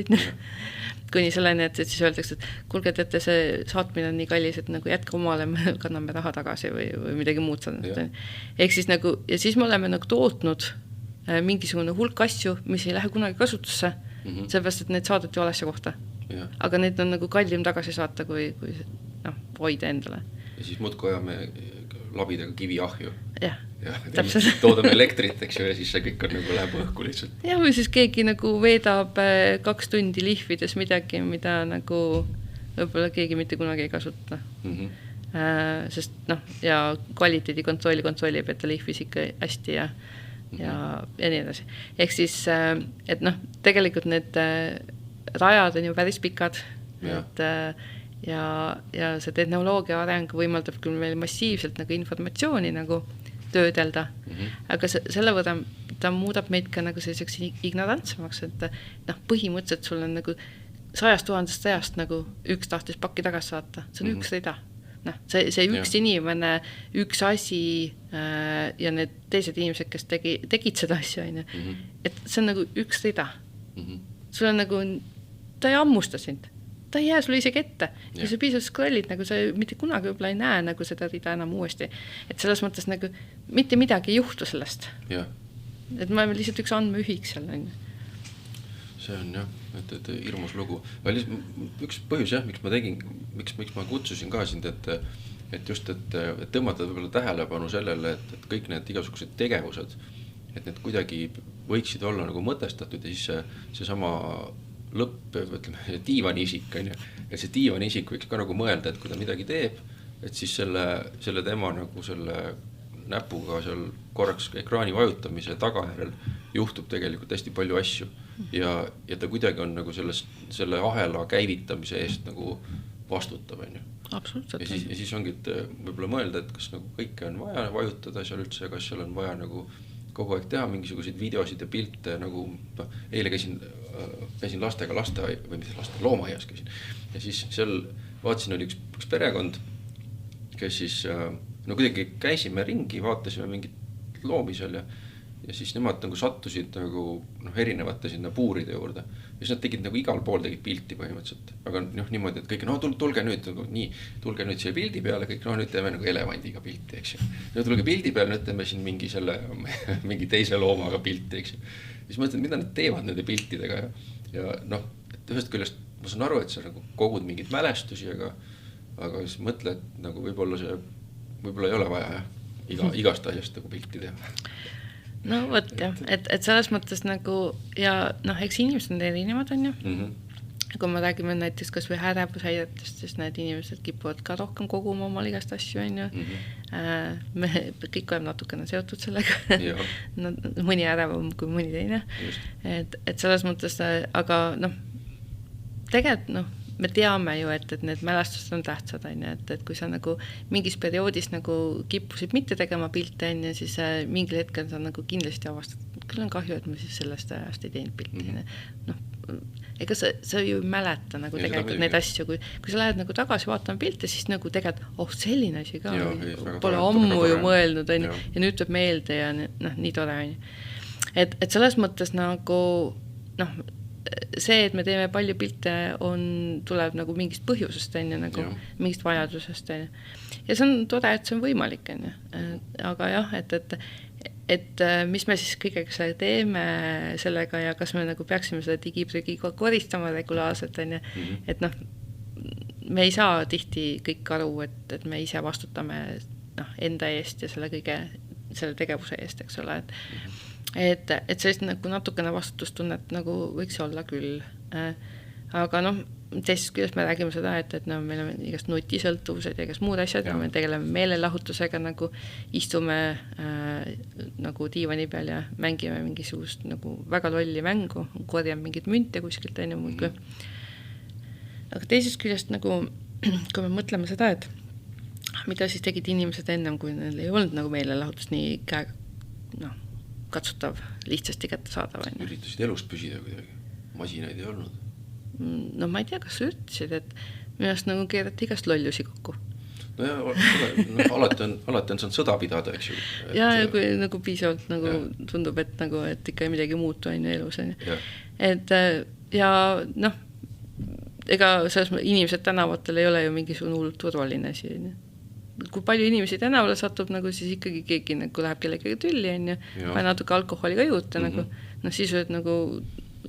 kuni selleni, et siis öeldakse, et kuulge, teete see saatmine on nii kallis, et nagu jätka omale, me kanname raha tagasi või midagi muud. Ehk siis nagu, ja siis me oleme nagu tootnud mingisugune hulk asju, mis ei lähe kunagi kasutusse, sellepärast, et need saadeti valesse kohta. Aga need on nagu kallim tagasi saata, kui hoida endale. Ja siis muudkui ajame labidega kiviahju. Jah, ja täpselt. Toodame elektrit, eks ju, ja siis see kõik on nagu läheb õhku lihtsalt. Ja või siis keegi nagu veedab 2 tundi lihvides midagi, mida nagu võib-olla keegi mitte kunagi ei kasuta. Sest ja kvaliteedi kontrollib, et ta lihvis ikka hästi ja nii edasi. Ehk siis, et tegelikult need rajad on ju päris pikad, et ja see tehnoloogia areng võimaldab küll meil massiivselt nagu informatsiooni nagu töödelda, aga selle võrra ta muudab meid ka nagu selliseks ignorantsemaks, et põhimõtteliselt sul on nagu 100 000 ajast nagu üks tahtis pakki tagasi saata, see on üks rida. See üks inimene, üks asi ja need teised inimesed, kes tegid seda asja, et see on nagu üks rida. Sul on nagu, ta ei ammusta sind, ta ei jää sulle isegi ette ja sa piisavalt scrollid, nagu sa mitte kunagi võib-olla ei näe nagu seda rida enam uuesti. Et selles mõttes nagu mitte midagi ei juhtu sellest. Et ma olen lihtsalt üks andmeühik seal. See on jah, et hirmus lugu. Üks põhjus jah, miks ma kutsusin ka sind, et just, et tõmmata võib-olla tähelepanu sellele, et kõik need igasugused tegevused, et need kuidagi võiksid olla nagu mõtestatud ja siis see sama lõpp, ütleme, diivaniisik, et see diivaniisik võiks ka nagu mõelda, et kui ta midagi teeb, et siis selle tema nagu selle näpuga seal korraks ekraani vajutamise tagajärjel juhtub tegelikult hästi palju asju ja ta kuidagi on nagu selle ahela käivitamise eest nagu vastutab, Absoluutselt. Ja siis ongi, et võib-olla mõelda, et kas nagu kõike on vaja vajutada seal üldse, kas seal on vaja nagu kogu aeg teha mingisuguseid videosid ja pilte, nagu eile käisin lastega või mitte laste, loomaaias käisin. Ja siis seal vaatasin, oli üks perekond, kes siis, kuidagi käisime ringi, vaatasime mingit loomi seal ja siis nemad nagu sattusid nagu erinevate sinna puuride juurde. Ja siis nad tegid nagu igal pool tegid pilti põhimõtteliselt. Aga niimoodi, et kõik, tulge nüüd, tulge nüüd siia pildi peale, kõik, nüüd teeme nagu elevandiga pilti, eks ju. Ja tulge pildi peale, nüüd teeme siin mingi teise loomaga pilti, eks ju. Ja siis mõtled, mida nad teevad nende piltidega ja et ühest küljest ma saan aru, et sa nagu kogud mingid mälestusi, aga siis mõtle, et nagu võib-olla ei ole vaja igast asjast nagu pilti teha. No võt jah, et selles mõttes nagu ja eks inimesed on erinevad on ju. Kui me räägime näiteks kas või ärevusehäiretest, siis need inimesed kipuvad ka rohkem koguma omal igast asju on ju. Me kõik oleme natukene seotud sellega. Mõni ärevam kui mõni teine. Et selles mõttes, aga tegelikult me teame ju, et need mälestused on tähtsad, et kui sa nagu mingis perioodis nagu kippusid mitte tegema pilte, siis mingil hetkel sa nagu kindlasti avastad, küll on kahju, et ma siis sellest ajast ei teinud pilti. Ega sa ju mäleta nagu tegelikult neid asju, kui sa lähed nagu tagasi vaatama pilte, siis nagu tegelikult, selline asi ka, pole ammu ju mõelnud, ja nüüd tuleb meelde ja nii tore on. Et selles mõttes nagu, see, et me teeme palju pilte, tuleb nagu mingist põhjusest, nagu mingist vajadusest. Ja see on tore, et see on võimalik. Aga jah, et mis me siis kõigega teeme sellega ja kas me nagu peaksime seda digiprügi koristama regulaarselt, et me ei saa tihti kõik aru, et me ise vastutame enda eest ja selle tegevuse eest, eks ole, et sellist nagu natukene vastutustunnet nagu võiks olla küll. Aga teisest küljest me räägime seda, et meil on igast nutisõltuvused ja igast muud asjad, me tegeleme meelelahutusega, nagu istume nagu diivani peal ja mängime mingisugust nagu väga lolli mängu, korjame mingit münte kuskilt muudkui. Aga teisest küljest nagu, kui me mõtleme seda, et mida siis tegid inimesed ennem, kui neil ei olnud nagu meelelahutus nii katsutav, lihtsasti kätte saadav. Üritasid elust püsida kuidagi, masinaid ei olnud. Ma ei tea, kas sa üritasid, et minust nagu keerati igast lollusi kokku. Alati on saanud sõda pidada, eks ju. Ja kui nagu piisavalt nagu tundub, et ikka midagi muutu on elus. Et ja ega inimesed tänavatel ei ole ju mingisugune hullult turvaline asi. Kui palju inimesi tänavale satub, siis ikkagi keegi nagu läheb kellegagi tülli, või natuke alkoholiga juurde, siis nagu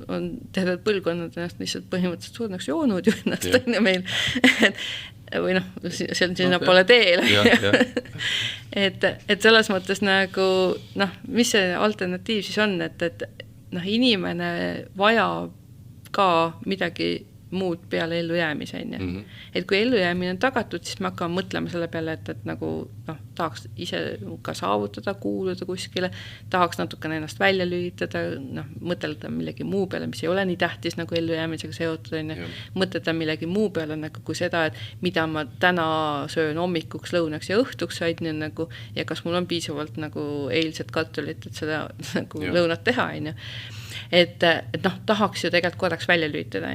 on terved põlvkonnad ennast lihtsalt põhimõtteliselt surnaks joonud ju ennast meil. või noh, see on sinna poole teel. et selles mõttes nagu, noh, mis see alternatiiv siis on, et noh, inimene vajab ka midagi muud peale ellujäämise, Et kui ellujäämine on tagatud, siis me hakkame mõtlema selle peale, et nagu noh, tahaks ise ka saavutada, kuuluda kuskile, tahaks natukene ennast välja lülitada, noh, mõtelda millegi muu peale, mis ei ole nii tähtis nagu ellujäämisega seotud, mõtelda millegi muu peale nagu kui seda, et mida ma täna söön hommikuks, lõunaks ja õhtuks, nagu, ja kas mul on piisavalt nagu eilset kartulit, et seda nagu lõunat teha, et noh, tahaks ju tegelikult korraks välja lülitada,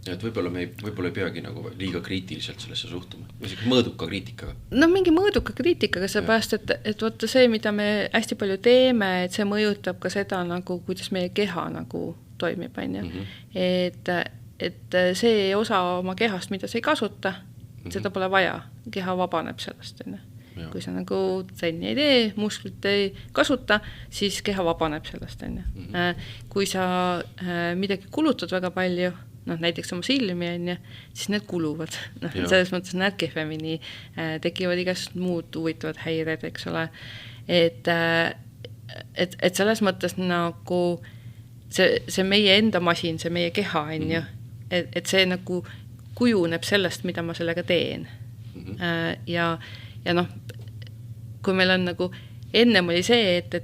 Et võib-olla ei peagi nagu liiga kriitiliselt sellesse suhtuma, või mõõduka kriitikaga. No mingi mõõduka kriitikaga, seepärast, et võtta see, mida me hästi palju teeme, et see mõjutab ka seda, nagu, kuidas meie keha nagu toimib, et see osa oma kehast, mida sa ei kasuta, seda pole vaja, keha vabaneb sellest, Kui sa nagu trenni ei tee, musklit ei kasuta, siis keha vabaneb sellest, Kui sa midagi kulutad väga palju, noh, näiteks oma silmi, siis need kuluvad. Noh, selles mõttes näed kehvemini, tekivad igast muud huvitavad häired, eks ole. Et selles mõttes nagu see meie enda masin, see meie keha, et see nagu kujuneb sellest, mida ma sellega teen. Ja noh, kui meil on nagu ennem oli see, et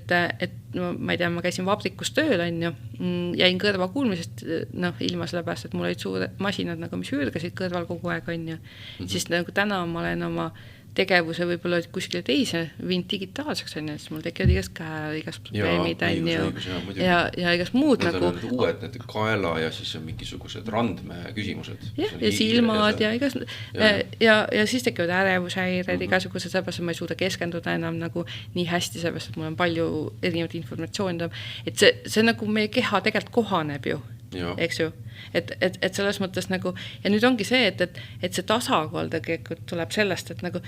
no, ma ei tea, ma käisin vabrikus tööl, jäin kõrva kuulmisest, noh, ilma sellepärast, et mul olid suured masinad, nagu, mis hüürgasid kõrval kogu aeg, siis nagu täna ma olen oma tegevuse võib-olla kuskile teise viinud digitaalseks, siis mul tekivad igast käe, igast probleemid, ja igast muud need nagu. Need uued, need kaela ja siis on mingisugused randme küsimused. Ja silmad ja igast, ja siis tekivad ärevushäired, igasugused, sellepärast, et ma ei suuda keskenduda enam nagu nii hästi, sellepärast, et mul on palju erinevat informatsiooni, et see nagu meie keha tegelikult kohaneb ju. Eks ju, et selles mõttes nagu, ja nüüd ongi see, et see tasakaal tegelikult tuleb sellest, et nagu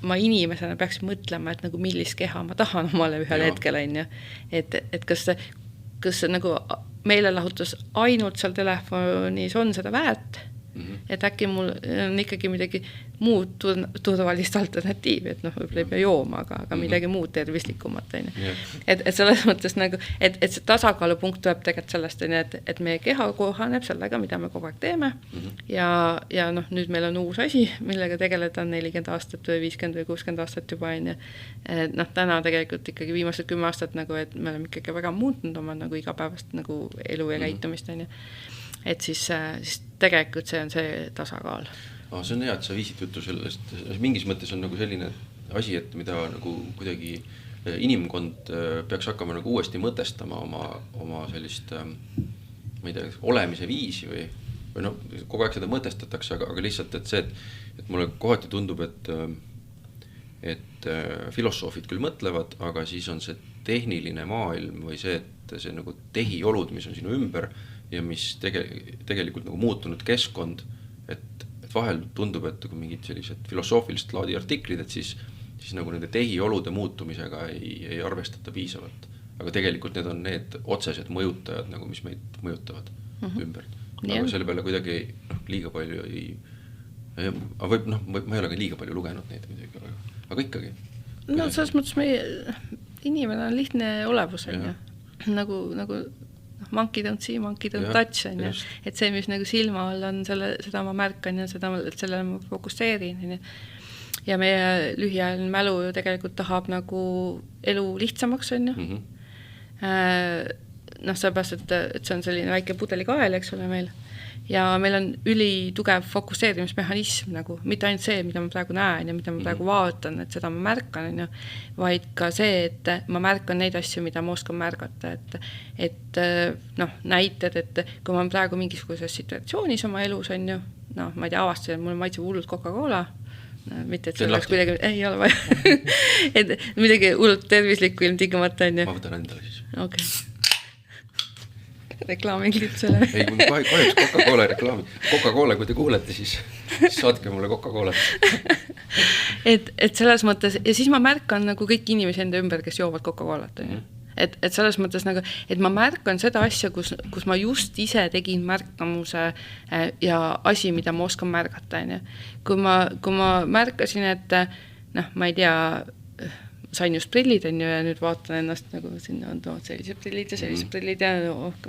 ma inimesena peaks mõtlema, et nagu millist keha ma tahan omale ühel hetkel, et kas see nagu meelelahutus ainult seal telefonis on seda väärt, et äkki mul on ikkagi midagi muud turvalist alternatiivi, et noh, võib-olla ei pea jooma, aga midagi muud tervislikumat. Et selles mõttes nagu, et see tasakaalupunkt tuleb tegelikult sellest, et meie keha kohaneb sellega, mida me kogu aeg teeme, ja noh, nüüd meil on uus asi, millega tegeleda 40 aastat või 50 või 60 aastat juba, noh, täna tegelikult ikkagi viimased 10 aastat nagu, et me oleme ikkagi väga muutnud oma nagu igapäevast nagu elu ja käitumist, et siis tegelikult see on see tasakaal. See on hea, et sa viisid juttu sellest, mingis mõttes on nagu selline asi, et mida nagu kuidagi inimkond peaks hakkama nagu uuesti mõtestama oma sellist, ma ei tea, olemise viisi või noh, kogu aeg seda mõtestatakse, aga lihtsalt, et see, et mulle kohati tundub, et filosoofid küll mõtlevad, aga siis on see tehniline maailm või see, et see nagu tehiolud, mis on sinu ümber ja mis tegelikult nagu muutunud keskkond, et vahel tundub, et kui mingid sellised filosoofilised laadi artiklid, et siis nagu nende tehiolude muutumisega ei arvestata piisavalt. Aga tegelikult need on need otsesed mõjutajad, nagu mis meid mõjutavad ümber. Aga selle peale kuidagi liiga palju ma ei ole ka liiga palju lugenud neid midagi, aga ikkagi. No selles mõttes inimene on lihtne olevus, nagu monkey don't see, monkey don't touch, et see, mis nagu silma all on, seda ma märkan ja sellele ma fokuseerin. Ja meie lühiajaline mälu ju tegelikult tahab nagu elu lihtsamaks, noh, sellepärast, et see on selline väike pudelikael, eks ole meil. Ja meil on ülitugev fokuseerimismehhanism, nagu mitte ainult see, mida ma praegu näen ja mida ma praegu vaatan, et seda ma märkan, vaid ka see, et ma märkan neid asju, mida ma oskan märgata, et noh, näited, et kui ma praegu mingisuguses situatsioonis oma elus on ju, noh, ma ei tea, avastasin, mulle maitseb hullult Coca-Cola, mitte, et see oleks kuidagi, ei ole vaja, et midagi hullult tervislikku ilmtingimata on ju. Ma võtan endale siis. Okay. Reklaamiklipp selle. Ei, kahjuks Coca-Cola reklaami. Coca-Cola, kui te kuulete, siis saatke mulle Coca-Cola. et selles mõttes, ja siis ma märkan nagu kõik inimesi enda ümber, kes joovad Coca-Colat. et selles mõttes nagu, et ma märkan seda asja, kus ma just ise tegin märkamuse ja asi, mida ma oskan märgata, on ju. Kui ma märkasin, et ma ei tea, sain just prillid, on ju, ja nüüd vaatan ennast nagu sinna on tood sellised prillid ja sellised prillid ja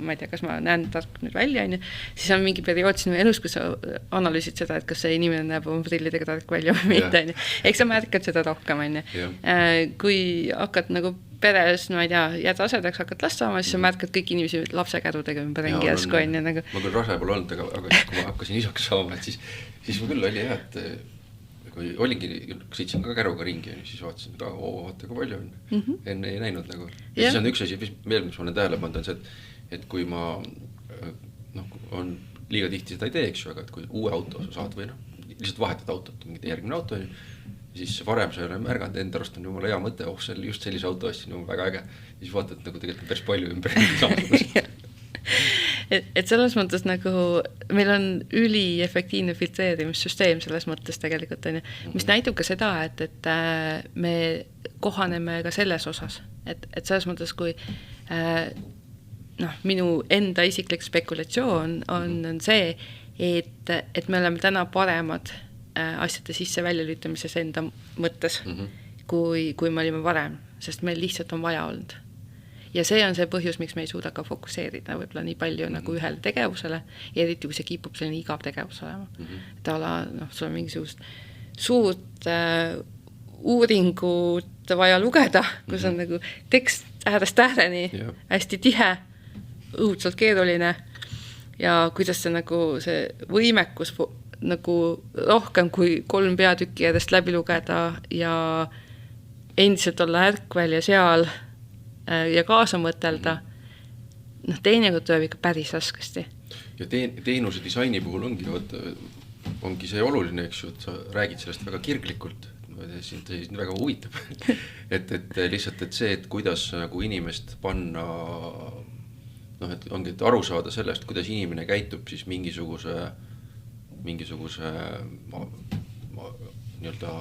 ma ei tea, kas ma näen tark nüüd välja, on ju. Siis on mingi periood sinu elus, kus sa analüüsid seda, et kas see inimene näeb oma prillidega tark välja või mitte, on ju. Eks sa märkad seda rohkem, on ju. Kui hakkad nagu peres, ma ei tea, jääd rasedaks, hakkad last saama, siis sa märkad kõik inimesi lapsekärudega ümber ringi järsku, on ju. Nagu. Ma küll rase pole olnud, aga kui ma hakkasin isaks saama, et siis ma küll oli hea, et kui olingi, sõitsin ka käruga ringi, siis vaatasin, et vaata kui palju on. Enne ei näinud nagu. Ja siis on üks asi veel, mis ma olen tähele pannud, on see, et kui ma on liiga tihti seda ei tee, eks ju, aga et kui uue auto saad või lihtsalt vahetad autot, mingit järgmine auto, siis varem sa ei ole märganud, enda arust on jumala hea mõte, just sellise auto ostsin, väga äge. Ja siis vaatad, nagu tegelikult on päris palju ümber saanud. Et selles mõttes nagu meil on üliefektiivne filtreerimissüsteem selles mõttes tegelikult on ju, mis näitab ka seda, et me kohaneme ka selles osas, et selles mõttes kui minu enda isiklik spekulatsioon on see, et me oleme täna paremad asjade sisse välja lütamises enda mõttes, kui me olime varem, sest meil lihtsalt on vaja olnud. Ja see on see põhjus, miks me ei suuda ka fokusseerida võib-olla nii palju nagu ühele tegevusele, ja eriti kui see kipub selline igav tegevus olema. Et sul on mingisugust suurt uuringut vaja lugeda, kus on nagu tekst äärest ääreni, hästi tihe, õudselt keeruline, ja kuidas see nagu see võimekus nagu rohkem kui 3 peatükki järjest läbi lugeda ja endiselt olla ärkvel ja seal ja kaasa mõtelda, teinekord tuleb ikka päris raskesti. Ja teenuse disaini puhul ongi see oluline, eks ju, et sa räägid sellest väga kirglikult, see väga huvitab, et lihtsalt et see, et kuidas nagu inimest panna, et ongi, et aru saada sellest, kuidas inimene käitub siis mingisuguse nii-öelda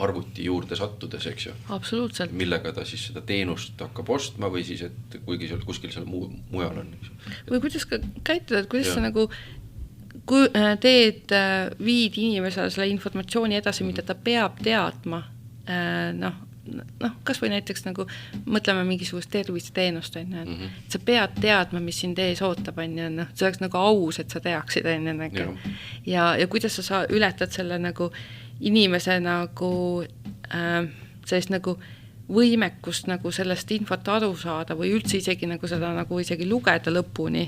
arvuti juurde sattudes, eks ju. Absoluutselt. Millega ta siis seda teenust hakkab ostma või siis, et kuigi kuskil seal mujal on. Või kuidas ka käituda, et kuidas sa nagu viid inimesele selle informatsiooni edasi, mida ta peab teadma, kas või näiteks nagu mõtleme mingisugust terviseteenust, et sa pead teadma, mis sind ees ootab, see oleks nagu aus, et sa teaksid, ja kuidas sa ületad selle nagu inimese nagu sellist nagu võimekust nagu sellest infot aru saada või üldse isegi nagu seda nagu isegi lugeda lõpuni.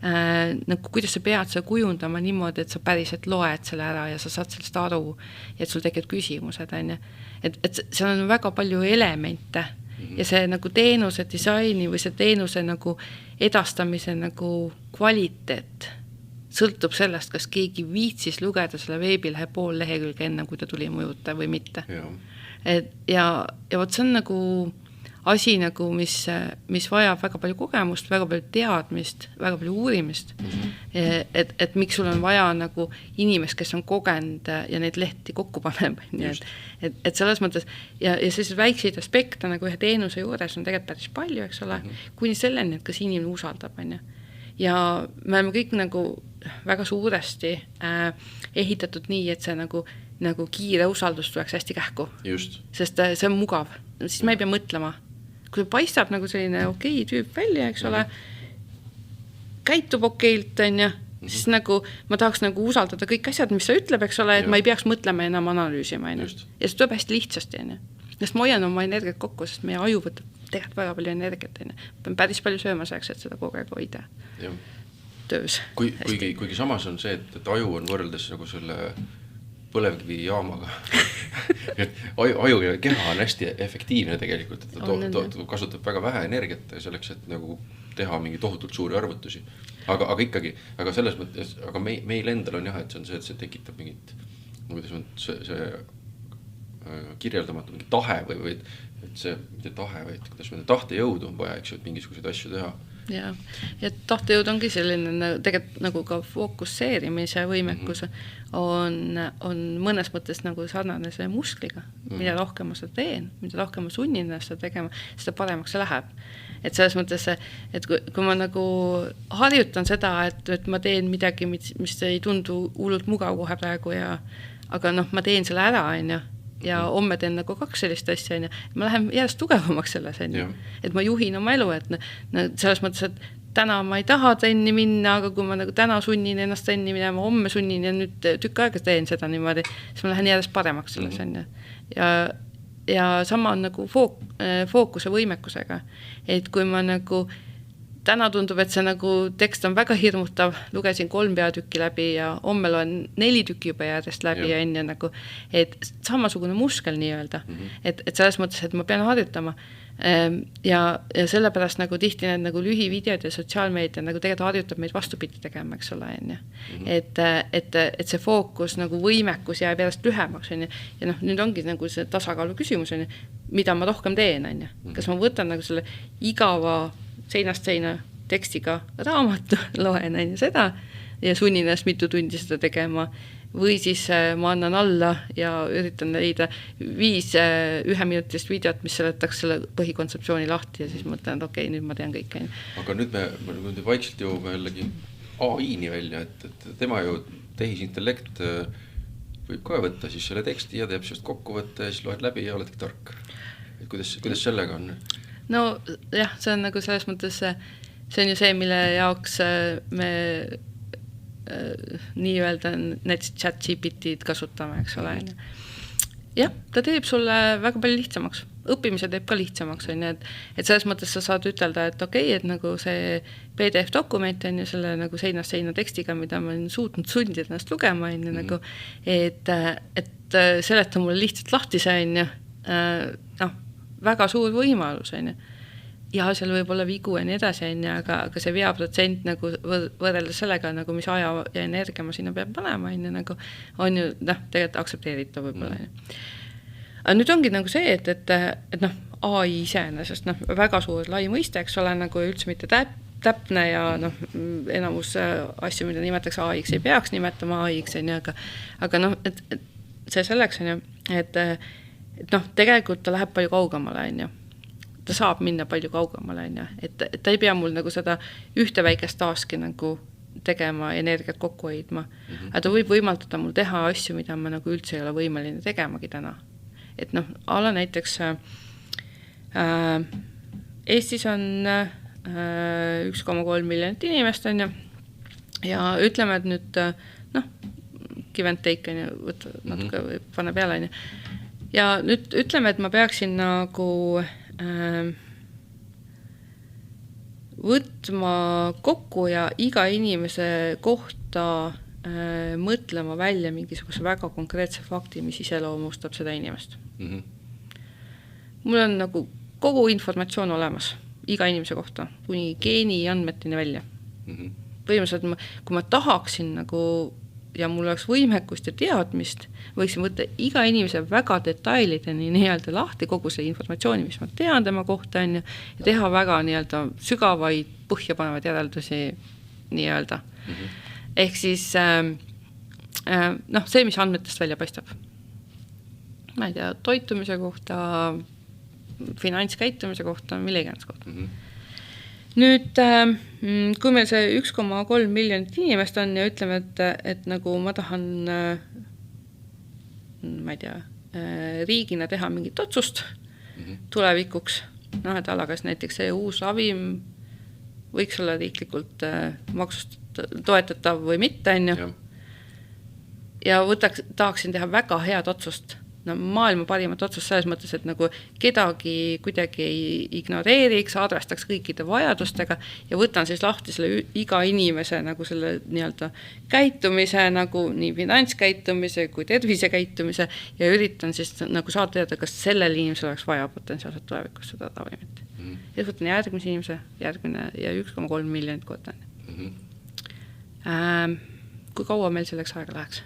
Nagu kuidas sa pead seda kujundama niimoodi, et sa päriselt loed selle ära ja sa saad sellest aru ja et sul tekib küsimused, et seal on väga palju elemente ja see nagu teenuse disaini või see teenuse nagu edastamise nagu kvaliteet sõltub sellest, kas keegi viitsis lugeda selle veebilehe pool lehekülge enne, kui ta tuli mõjuta või mitte. Ja võt see on nagu asi, nagu, mis vajab väga palju kogemust, väga palju teadmist, väga palju uurimist, et miks sul on vaja nagu inimest, kes on kogenud ja neid lehti kokku paneb. Et selles mõttes, ja sellised väikseid aspekte nagu ühe teenuse juures on tegelikult päris palju, eks ole, kuni selleni, et kas inimene usaldab, ja me oleme kõik nagu väga suuresti ehitatud nii, et see nagu kiire usaldus tuleks hästi kähku. Just. Sest see on mugav, siis ma ei pea mõtlema. Kui paistab nagu selline okei tüüp välja, eks ole, käitub okeilt, siis nagu ma tahaks nagu usaldada kõik asjad, mis sa ütleb, eks ole, et ma ei peaks mõtlema enam analüüsima. Ja see tuleb hästi lihtsasti. Sest ma hoian oma energiat kokku, sest meie aju võtab tegelikult väga palju energiat. Pean päris palju sööma selleks, et seda kogu aeg hoida töös. Kuigi samas on see, et aju on võrreldes nagu selle põlevkivi jaamaga. Et aju ja keha on hästi efektiivne tegelikult, et ta kasutab väga vähe energiat selleks, et nagu teha mingi tohutult suuri arvutusi. Aga ikkagi, aga selles mõttes, aga meil endal on jah, et see on see, et see tekitab mingit, kuidas on see kirjeldamatu mingi tahe või et see, mitte tahe, vaid kuidas me tahte jõudu on vaja, eks ju, et mingisuguseid asju teha. ja tahtejõud ongi selline tegelikult nagu ka fookusseerimise võimekus on mõnes mõttes nagu sarnane selle muskliga, mida rohkem ma seda teen, mida rohkem ma sunnin ennast seda tegema, seda paremaks see läheb. Et selles mõttes, et kui ma nagu harjutan seda, et ma teen midagi, mis ei tundu hullult mugav kohe praegu aga ma teen selle ära, ja homme teen nagu 2 sellist asja, ma lähen järjest tugevamaks selles, et ma juhin oma elu, et selles mõttes, et täna ma ei taha trenni minna, aga kui ma nagu täna sunnin ennast trenni minema, homme sunnin ja nüüd tükk aega teen seda niimoodi, siis ma lähen järjest paremaks selles, ja sama on nagu fookuse võimekusega, et kui ma nagu täna tundub, et see nagu tekst on väga hirmutav, lugesin 3 peatükki läbi ja homme loen 4 tükki juba järjest läbi ja enne nagu, et samasugune muskel nii-öelda, et selles mõttes, et ma pean harjutama ja sellepärast nagu tihti need nagu lühivideod ja sotsiaalmeedia nagu tegelikult harjutab meid vastupidi tegema, eks ole, et see fookus nagu võimekus jääb järjest lühemaks, ja nüüd ongi nagu see tasakaalu küsimus, mida ma rohkem teen, kas ma võtan nagu selle igava seinast seina tekstiga raamatu, loen seda ja sunnin ennast mitu tundi seda tegema, või siis ma annan alla ja üritan leida 5 1-minutist videot, mis seletaks selle põhikontseptsiooni lahti ja siis mõtlen, et okei, nüüd ma tean kõik. Aga nüüd me vaikselt jõuame jällegi AI-ni välja, et tema ju tehisintellekt võib ka võtta siis selle teksti ja teeb sellest kokkuvõtte ja siis loed läbi ja oledki tark. Et kuidas sellega on? No jah, see on nagu selles mõttes, see on ju see, mille jaoks me nii-öelda näiteks ChatGPT-d kasutame, eks ole. Jah, ta teeb sulle väga palju lihtsamaks. Õppimise teeb ka lihtsamaks, et selles mõttes sa saad ütelda, et okei, et nagu see PDF-dokument on ju selle nagu seinast seina tekstiga, mida ma olen suutnud sundida ennast lugema, nagu, et seleta mulle lihtsalt lahti see on väga suur võimalus, ja seal võib olla vigu ja nii edasi, aga see veaprotsent nagu võrreldes sellega, nagu mis aja ja energia ma sinna peab panema, nagu, on ju tegelikult aktsepteeritav võib-olla. Aga nüüd ongi nagu see, et AI iseenesest väga suur lai mõiste, eks ole, nagu üldse mitte täpne ja enamus asju, mida nimetaks AI-ks, ei peaks nimetama AI-ks, aga et see selleks, et tegelikult ta läheb palju kaugemale, ta saab minna palju kaugemale, et ta ei pea mul nagu seda ühte väikest taski nagu tegema, energiat kokku hoidma, aga ta võib võimaldada mul teha asju, mida ma nagu üldse ei ole võimeline tegemagi täna. Et ala näiteks Eestis on 1,3 miljonit inimest, ja ütleme, et nüüd give and take, natuke võib panna peale, ja nüüd ütleme, et ma peaksin nagu võtma kokku ja iga inimese kohta mõtlema välja mingisuguse väga konkreetse fakti, mis iseloomustab seda inimest. Mul on nagu kogu informatsioon olemas iga inimese kohta, kuni geeni andmetini välja. Põhimõtteliselt, kui ma tahaksin nagu ja mul oleks võimekust ja teadmist, võiksin võtta iga inimese väga detailideni nii-öelda lahti kogu see informatsiooni, mis ma tean tema kohta ja teha väga nii-öelda sügavaid põhjapanevaid järeldusi nii-öelda. Ehk siis see, mis andmetest välja paistab. Ma ei tea, toitumise kohta, finantskäitumise kohta, mille iganes kohta. Nüüd, kui meil see 1,3 miljonit inimest on ja ütleme, et nagu ma tahan, ma ei tea, riigina teha mingit otsust tulevikuks, et alagas näiteks see uus ravim võiks olla riiklikult maksust toetatav või mitte, ja tahaksin teha väga head otsust, maailma parimat otsust selles mõttes, et nagu kedagi kuidagi ei ignoreeriks, arvestaks kõikide vajadustega ja võtan siis lahti selle iga inimese nagu selle nii-öelda käitumise, nagu nii finantskäitumise kui tervisekäitumise ja üritan siis nagu saada teada, kas sellel inimesel oleks vaja potentsiaalselt tulevikus seda ravimit. Ja võtan järgmise inimese, järgmine ja 1,3 miljonit kohta. Kui kaua meil selleks aega läheks?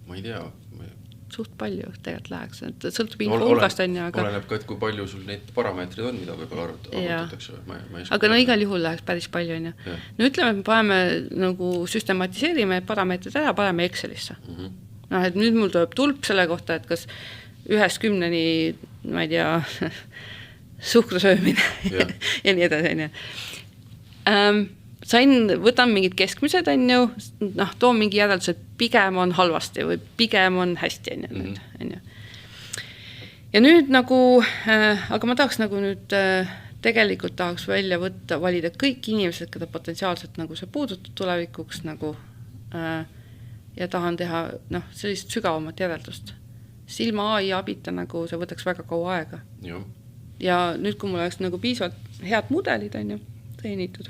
Ma ei tea. suht palju tegelikult läheks, et sõltub info hulgast on ju, aga oleneb ka, et kui palju sul neid parameetrid on, mida võib-olla arvutatakse. Aga no igal juhul läheks päris palju on ju. No ütleme, et me paneme nagu süstematiseerime parameetrid ära, paneme Excelisse. No, et nüüd mul tuleb tulp selle kohta, et kas 1-10 ma ei tea, suhkrusöömine ja nii edasi on ju. Võtan mingid keskmised, on ju, toon mingi järeldus, et pigem on halvasti või pigem on hästi, on ju. Ja nüüd nagu, aga ma tahaks nagu nüüd tegelikult tahaks välja võtta, valida kõik inimesed, keda potentsiaalselt nagu see puudutab tulevikuks nagu, ja tahan teha sellist sügavamat järeldust. Sest ilma AI abita nagu see võtaks väga kaua aega. Ja nüüd, kui mul oleks nagu piisavalt head mudelid, on ju, treenitud,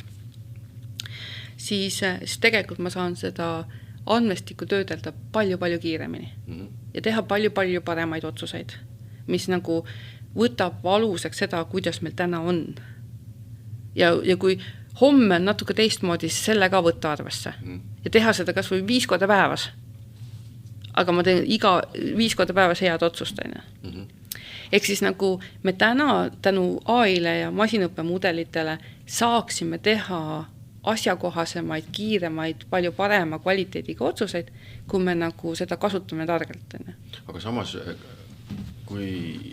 siis tegelikult ma saan seda andmestikku töödelda palju-palju kiiremini ja teha palju-palju paremaid otsuseid, mis nagu võtab aluseks seda, kuidas meil täna on. Ja kui homme on natuke teistmoodi, siis selle ka võtta arvesse ja teha seda kas või 5 korda päevas. Aga ma teen iga 5 korda päevas head otsust. Ehk siis nagu me täna tänu AI-le ja masinõppemudelitele saaksime teha asjakohasemaid, kiiremaid, palju parema kvaliteediga otsuseid, kui me nagu seda kasutame targalt. Aga samas, kui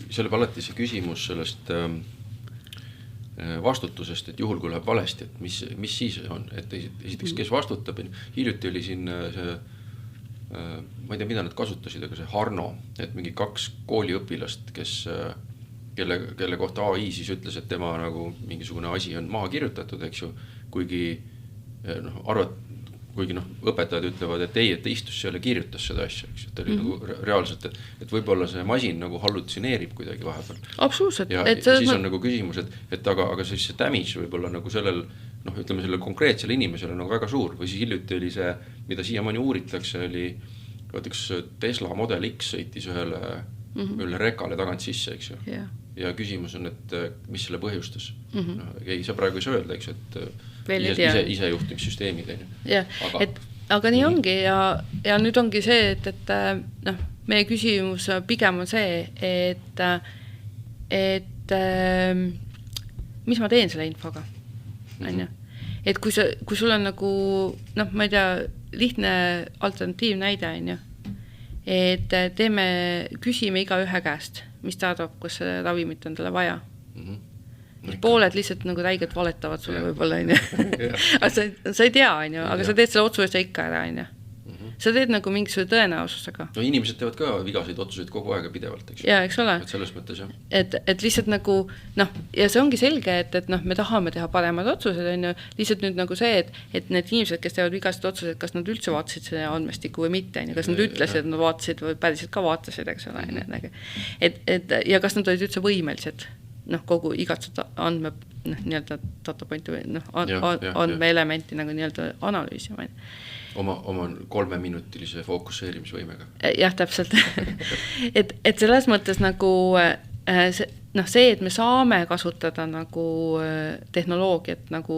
see oli alati see küsimus sellest vastutusest, et juhul kui läheb valesti, et mis siis on, et esiteks, kes vastutab, hiljuti oli siin see, ma ei tea, mida nad kasutasid, aga see Harno, et mingi 2 kooliõpilast, kelle kohta AI siis ütles, et tema nagu mingisugune asi on maha kirjutatud, eks ju, kuigi õpetajad ütlevad, et ei, et ta istus seal ja kirjutas seda asja, eks, et oli nagu reaalselt, et võib-olla see masin nagu hallutsioneerib kuidagi vahepeal. Absoluutselt. Ja siis on nagu küsimus, et aga siis see damage võib-olla nagu sellel, ütleme sellel konkreetsel inimesel on nagu väga suur, või siis hiljuti oli see, mida siiamaani uuritakse, oli üks Tesla Model X sõitis üle rekale tagant sisse, eks ju. Ja küsimus on, et mis selle põhjustas. Ei, sa praegu ei saa öelda, eks, et ise juhtimissüsteemid. Aga nii ongi ja nüüd ongi see, et meie küsimus pigem on see, et mis ma teen selle infoga. Et kui sul on nagu, ma ei tea, lihtne alternatiiv näide, on ju, et küsime iga ühe käest, mis ta arvab, kas see ravimit on talle vaja. Pooled lihtsalt nagu räigelt valetavad sulle võib-olla, on ju. Aga sa ei tea, on ju, aga sa teed selle otsuse ikka ära, on ju. Sa teed nagu mingisuguse tõenäosusega. No inimesed teevad ka vigaseid otsuseid kogu aega pidevalt, eks. Ja, eks ole. Et selles mõttes, jah. Et lihtsalt nagu, ja see ongi selge, et me tahame teha paremad otsused, on ju. Lihtsalt nüüd nagu see, et need inimesed, kes teevad vigased otsused, kas nad üldse vaatasid selle andmestiku või mitte, on ju. Kas nad ütlesid, et nad vaatasid või päriselt ka vaatasid, eks ole. Ja kas nad olid üldse võimelised kogu igatsed andme nii-öelda datapointi või andme elementi nagu nii-öelda analüüsima. Oma 3-minutilise fookuseerimisvõimega. Jah, täpselt. et selles mõttes nagu see, et me saame kasutada nagu tehnoloogiat nagu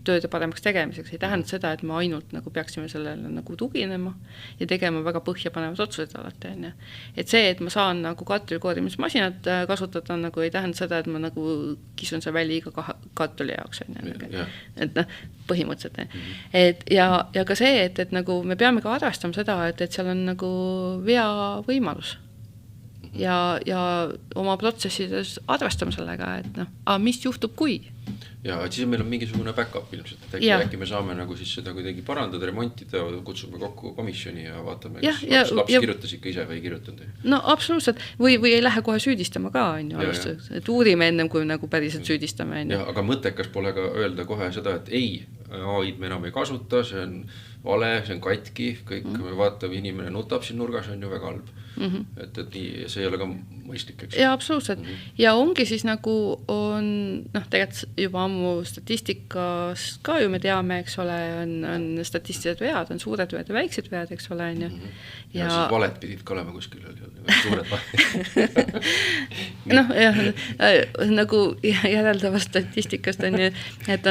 tööde paremaks tegemiseks, ei tähenda seda, et me ainult nagu peaksime sellele nagu tuginema ja tegema väga põhjapanevad otsused alati, on ju. Et see, et ma saan nagu kartulikoorimismasinat kasutada, nagu ei tähenda seda, et ma nagu kisun see välja iga kartuli jaoks, on ju. Et põhimõtteliselt. Ja ka see, et nagu me peame ka arvestama seda, et seal on nagu vea võimalus. Ja oma protsessides arvestame sellega, et mis juhtub kui? Ja siis meil on mingisugune backup ilmselt, et äkki me saame nagu siis seda kuidagi parandada, remontida, kutsume kokku komisjoni ja vaatame, kas laps kirjutas ikka ise või ei kirjutanud. No absoluutselt, või ei lähe kohe süüdistama ka, on ju, et uurime ennem, kui nagu päriselt süüdistame. Ja, aga mõttekas pole ka öelda kohe seda, et ei, AI-d me enam ei kasuta, see on vale, see on katki, kõik me vaatame, inimene nutab siin nurgas, on ju väga halb. Et nii, see ei ole ka mõistlik, eks? Ja absoluutselt. Ja ongi siis nagu on, tegelikult juba ammu statistikas ka ju me teame, eks ole, on statistilised vead, on suured vead ja väiksed vead, eks ole, on ju. Ja siis valed pidid ka olema kuskil, suured valed. Nagu järeldava statistikast on ju, et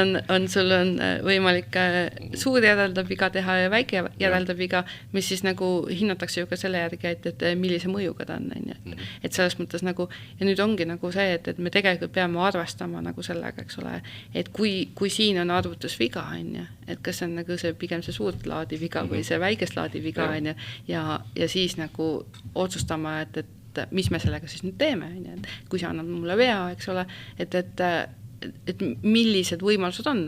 sul on võimalik suur järeldav viga teha teha ja väike järeldav viga, mis siis nagu hinnatakse ju ka selle järgi, et millise mõjuga ta on, et selles mõttes nagu, ja nüüd ongi nagu see, et me tegelikult peame arvestama nagu sellega, eks ole, et kui siin on arvutusviga, et kas on nagu see pigem see suurt laadi viga või see väikest laadi viga, ja siis nagu otsustama, et mis me sellega siis nüüd teeme, et kui see annab mulle vea, eks ole, et millised võimalused on,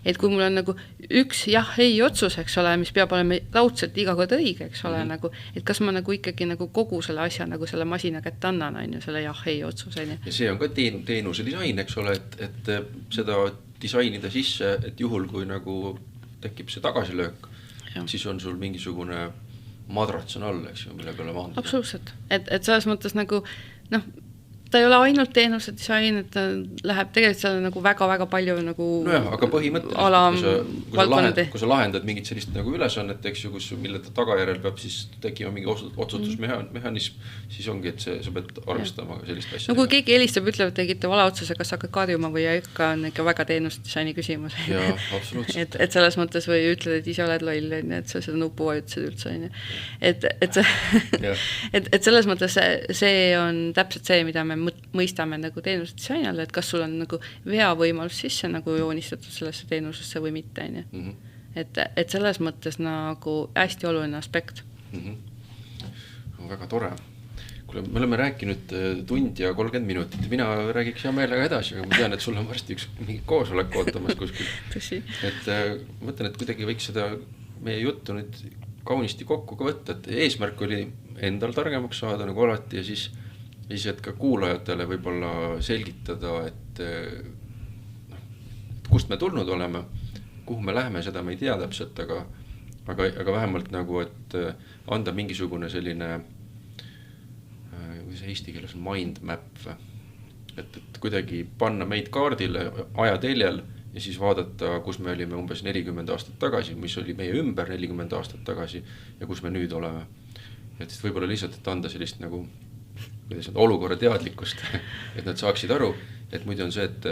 et kui mul on nagu üks jah-ei otsus, eks ole, mis peab olema raudselt iga kord õige, eks ole, nagu, et kas ma nagu ikkagi nagu kogu selle asja nagu selle masina kätte annan, selle jah-ei otsus. Ja see on ka teenuse disain, eks ole, et seda disainida sisse, et juhul kui nagu tekib see tagasilöök, siis on sul mingisugune madrats on all, eks ju, mille peale maandada. Absoluutselt, et selles mõttes nagu, ta ei ole ainult teenuse disain, et ta läheb tegelikult seal nagu väga-väga palju nagu nojah, aga põhimõtteliselt, kui sa lahendad mingit sellist nagu ülesannet, eks ju, mille tagajärjel peab siis tekkima mingi otsustusmehhanism, siis ongi, et sa pead arvestama ka sellist asja. No kui keegi helistab, ütleb, et tegite vale otsuse, kas hakkad karjuma või ikka on ikka väga teenuse disaini küsimus. Jaa, absoluutselt. Et selles mõttes või ütled, et ise oled loll, et sa seda nupu vajutasid üldse. Et selles mõttes see on täpselt see, mida me mõistame nagu teenuse disaini all, et kas sul on nagu vea võimalus sisse nagu joonistatud sellesse teenusesse või mitte. Et selles mõttes nagu hästi oluline aspekt. Väga tore. Kuule, me oleme rääkinud tund ja 30 minutit. Mina räägiks hea meelega edasi, aga ma tean, et sul on varsti üks mingi koosolek ootamas kuskil. Et mõtlen, et kuidagi võiks seda meie juttu nüüd kaunisti kokku ka võtta, et eesmärk oli endal targemaks saada nagu alati ja siis et ka kuulajatele võib-olla selgitada, et kust me tulnud oleme, kuhu me läheme, seda me ei tea täpselt, aga vähemalt nagu, et anda mingisugune selline, kuidas eesti keeles on mind map, et kuidagi panna meid kaardile ajateljel ja siis vaadata, kus me olime umbes 40 aastat tagasi, mis oli meie ümber 40 aastat tagasi ja kus me nüüd oleme. Et võib-olla lihtsalt, et anda sellist nagu olukorra teadlikkust, et nad saaksid aru, et muidu on see, et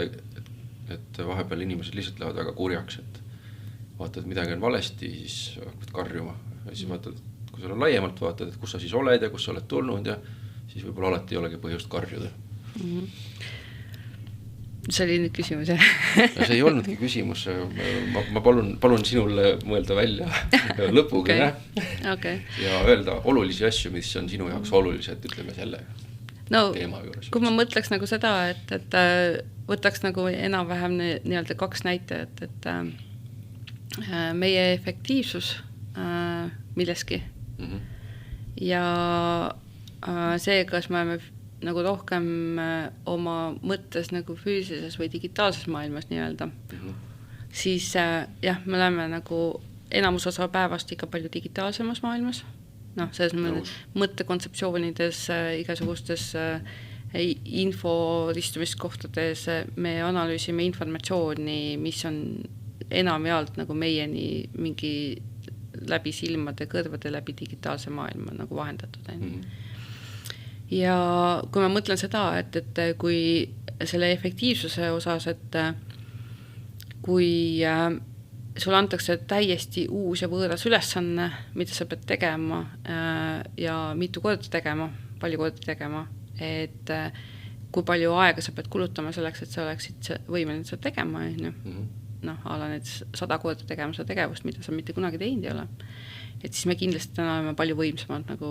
vahepeal inimesed lihtsalt lähevad väga kurjaks, et vaatad, midagi on valesti, siis hakkad karjuma ja siis vaatad, kui sa laiemalt vaatad, et kus sa siis oled ja kus sa oled tulnud ja siis võib-olla alati ei olegi põhjust karjuda. See oli nüüd küsimus, jah? See ei olnudki küsimus, ma palun sinul mõelda välja lõpuga okay. Ja öelda olulisi asju, mis on sinu jaoks olulised, ütleme selle teema juures. Kui ma mõtleks nagu seda, et võtaks nagu enam-vähem nii-öelda 2 näitajat, et meie efektiivsus milleski ja see, kas me oleme nagu rohkem oma mõttes nagu füüsilises või digitaalses maailmas nii-öelda, siis jah, me oleme nagu enamus osa päevast ikka palju digitaalsemas maailmas, selles mõttekontseptsioonides, igasugustes inforistumiskohtades me analüüsime informatsiooni, mis on enamjaolt nagu meieni mingi läbi silmade, kõrvade, läbi digitaalse maailma nagu vahendatud. Ja kui ma mõtlen seda, et kui selle efektiivsuse osas, et kui sulle antakse täiesti uus ja võõras ülesanne, mida sa pead tegema ja mitu korda tegema, palju korda tegema, et kui palju aega sa pead kulutama selleks, et sa oleksid võimeline seda tegema, ala need 100 korda tegema seda tegevust, mida sa mitte kunagi teinud ei ole. Et siis me kindlasti täna oleme palju võimsamad nagu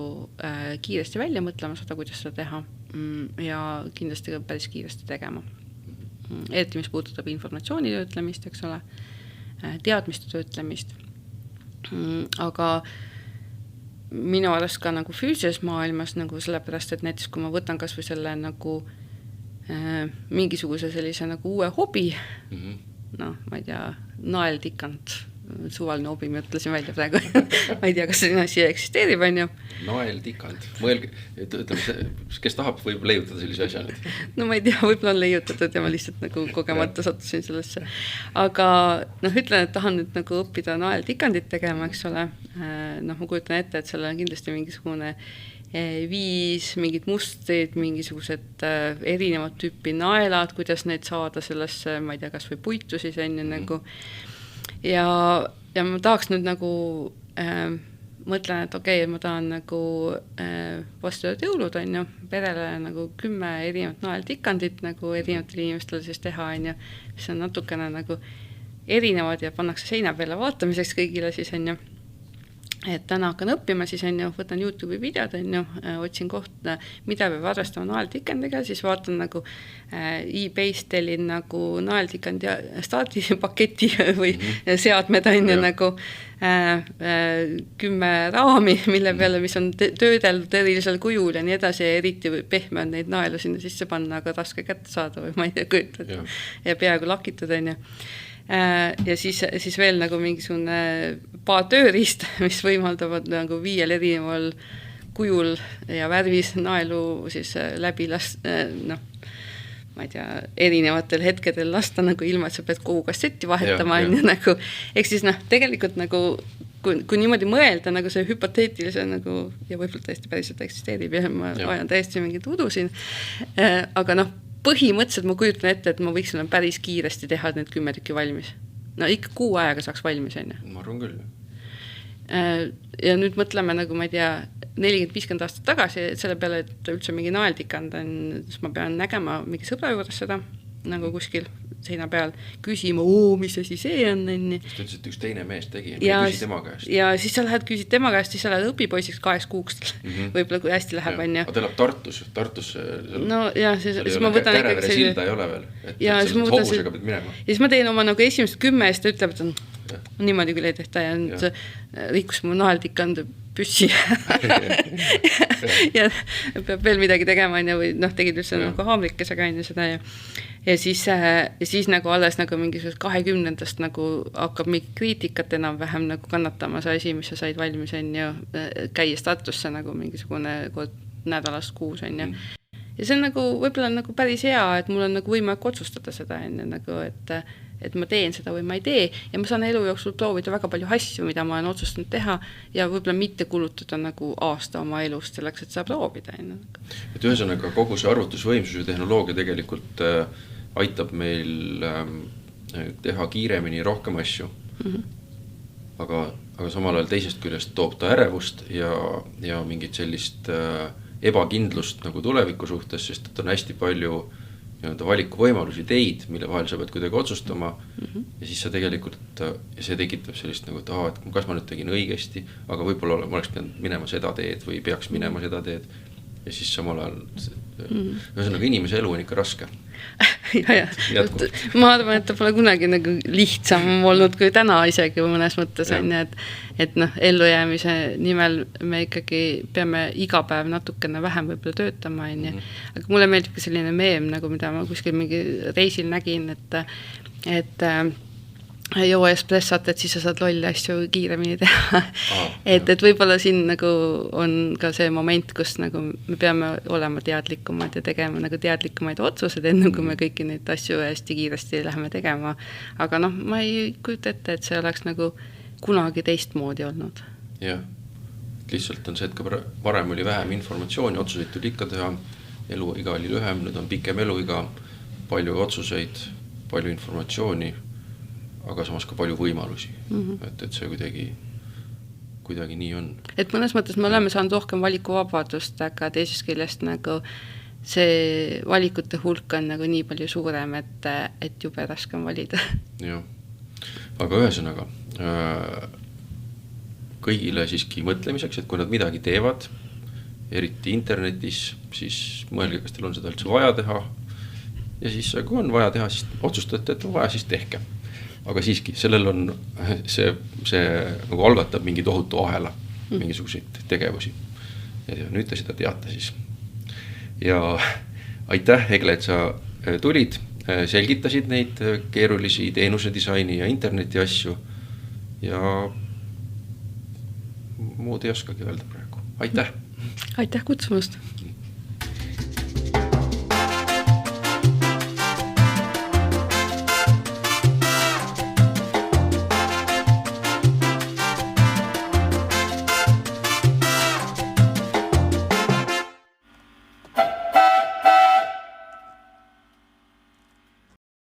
kiiresti välja mõtlema seda, kuidas seda teha ja kindlasti ka päris kiiresti tegema. Eriti mis puudutab informatsiooni töötlemist, eks ole, teadmiste töötlemist. Aga minu arust ka nagu füüsilises maailmas nagu sellepärast, et näiteks kui ma võtan kas või selle nagu mingisuguse sellise nagu uue hobi, ma ei tea, naeltikant, suvaline hobi, me ütlesin välja praegu. Ma ei tea, kas see asi eksisteerib, on ju. Naeltikand. Mõelge, kes tahab, võib leiutada sellise asja nüüd? No ma ei tea, võib-olla on leiutatud ja ma lihtsalt nagu kogemata sattusin sellesse. Aga ütlen, et tahan nüüd nagu õppida naeltikandit tegema, eks ole. Ma kujutan ette, et seal on kindlasti mingisugune viis, mingid mustrid, mingisugused erinevad tüüpi naelad, kuidas neid saada sellesse, ma ei tea, kas või puitu siis enne nagu. Ja ja ma tahaks nüüd nagu mõtlen, et okei, ma tahan nagu vastuööd jõulud, on ju, perele nagu 10 erinevat naeltikandit nagu erinevatele inimestele siis teha, on ju, mis on natukene nagu erinevad ja pannakse seina peale vaatamiseks kõigile siis, on ju. Et täna hakkan õppima, siis on ju, võtan YouTube'i videod, on ju, otsin kohta, mida peab arvestama naeltikandiga, siis vaatan nagu eBay'st tellin nagu naeltikandi staardipaketi või seadmed, on ju, nagu 10 raami, mille peale, mis on töödeldud erilisel kujul ja nii edasi, ja eriti pehme on neid naelu sinna sisse panna, aga raske kätte saada või ma ei tea, kujutat ja peaaegu lakitud, on ju. Ja siis veel nagu mingisugune paar tööriist, mis võimaldavad nagu 5 erineval kujul ja värvis naelu siis läbi noh, ma ei tea, erinevatel hetkedel lasta nagu ilma, et sa pead kogu kassetti vahetama, on ju, nagu, eks siis noh, tegelikult nagu kui niimoodi mõelda nagu see hüpoteetilise nagu, ja võib-olla täiesti päriselt eksisteerib ja ma ajan täiesti mingit udu siin, aga noh, põhimõtteliselt ma kujutan ette, et ma võiksin päris kiiresti teha need 10 tükki valmis. No ikka 6 ajaga saaks valmis, on ju. Ma arvan küll. Ja nüüd mõtleme nagu, ma ei tea, 40-50 aastat tagasi, et selle peale, et üldse mingi naeltikand on, siis ma pean nägema mingi sõbra juures seda, nagu kuskil seina peal, küsima, mis asi see on, on. Sest ütles, et üks teine mees tegi, küsi tema käest. Ja siis sa lähed küsid tema käest, siis sa lähed õpipoisiks 2 kuuks, võib-olla kui hästi läheb, on ju. Aga ta elab Tartus. No ja siis ma võtan Kärevere silda ei ole veel, et selles hobusega pead minema. Ja siis ma teen oma nagu esimest 10 eest, ütleb, et niimoodi küll ei tehta ja rikkus mu naeltikand püssi ja peab veel midagi tegema, on ju, või noh, tegid üldse nagu haamrikesega, on ju, seda ja siis nagu alles nagu mingisugust 20-ndast nagu hakkab mingi kriitikat enam vähem nagu kannatama see asi, mis sa said valmis, on ju, käies Tartusse nagu mingisugune kord nädalast 6, on ju. Ja see on nagu, võib-olla nagu päris hea, et mul on nagu võimalik otsustada seda, on ju, nagu, et ma teen seda või ma ei tee ja ma saan elu jooksul proovida väga palju asju, mida ma olen otsustanud teha ja võib-olla mitte kulutada nagu aasta oma elust selleks, et saa proovida. Et ühesõnaga kogu see arvutusvõimsus ja tehnoloogia tegelikult aitab meil teha kiiremini rohkem asju, aga samal ajal teisest küljest toob ta ärevust ja mingit sellist ebakindlust nagu tuleviku suhtes, sest et on hästi palju valikuvõimalusi teid, mille vahel sa pead kuidagi otsustama ja siis sa tegelikult, see tekitab sellist nagu, et kas ma nüüd tegin õigesti, aga võib-olla ma oleks pidanud minema seda teed või peaks minema seda teed ja siis samal ajal ühesõnaga inimese elu on ikka raske. Ma arvan, et ta pole kunagi nagu lihtsam olnud kui täna isegi mõnes mõttes on, et noh, ellujäämise nimel me ikkagi peame iga päev natukene vähem võib-olla töötama, on. Aga mulle meeldib ka selline meem, nagu mida ma kuskil mingi reisil nägin, et joo espressat, et siis sa saad lolli asju kiiremini teha. Et võib-olla siin nagu on ka see moment, kus nagu me peame olema teadlikumad ja tegema nagu teadlikumaid otsused, enne kui me kõiki neid asju hästi kiiresti läheme tegema. Aga noh, ma ei kujuta ette, et see oleks nagu kunagi teistmoodi olnud. Jah, lihtsalt on see, et ka varem oli vähem informatsiooni, otsuseid tuli ikka teha, eluiga oli lühem, nüüd on pikem eluiga, palju otsuseid, palju informatsiooni, aga samas ka palju võimalusi, et see kuidagi nii on. Et mõnes mõttes me oleme saanud rohkem valikuvabadust, aga teisest küljest nagu see valikute hulk on nagu nii palju suurem, et jube raske on valida. Jah, aga ühesõnaga kõigile siiski mõtlemiseks, et kui nad midagi teevad, eriti internetis, siis mõelge, kas teil on seda üldse vaja teha ja siis kui on vaja teha, siis otsustate, et on vaja, siis tehke. Aga siiski, sellel on see nagu algatab mingi tohutu ahela, mingisuguseid tegevusi. Ja nüüd te seda teate siis. Ja aitäh, Egle, et sa tulid, selgitasid neid keerulisi teenuse disaini ja interneti asju ja muud ei oskagi öelda praegu. Aitäh! Aitäh kutsumast!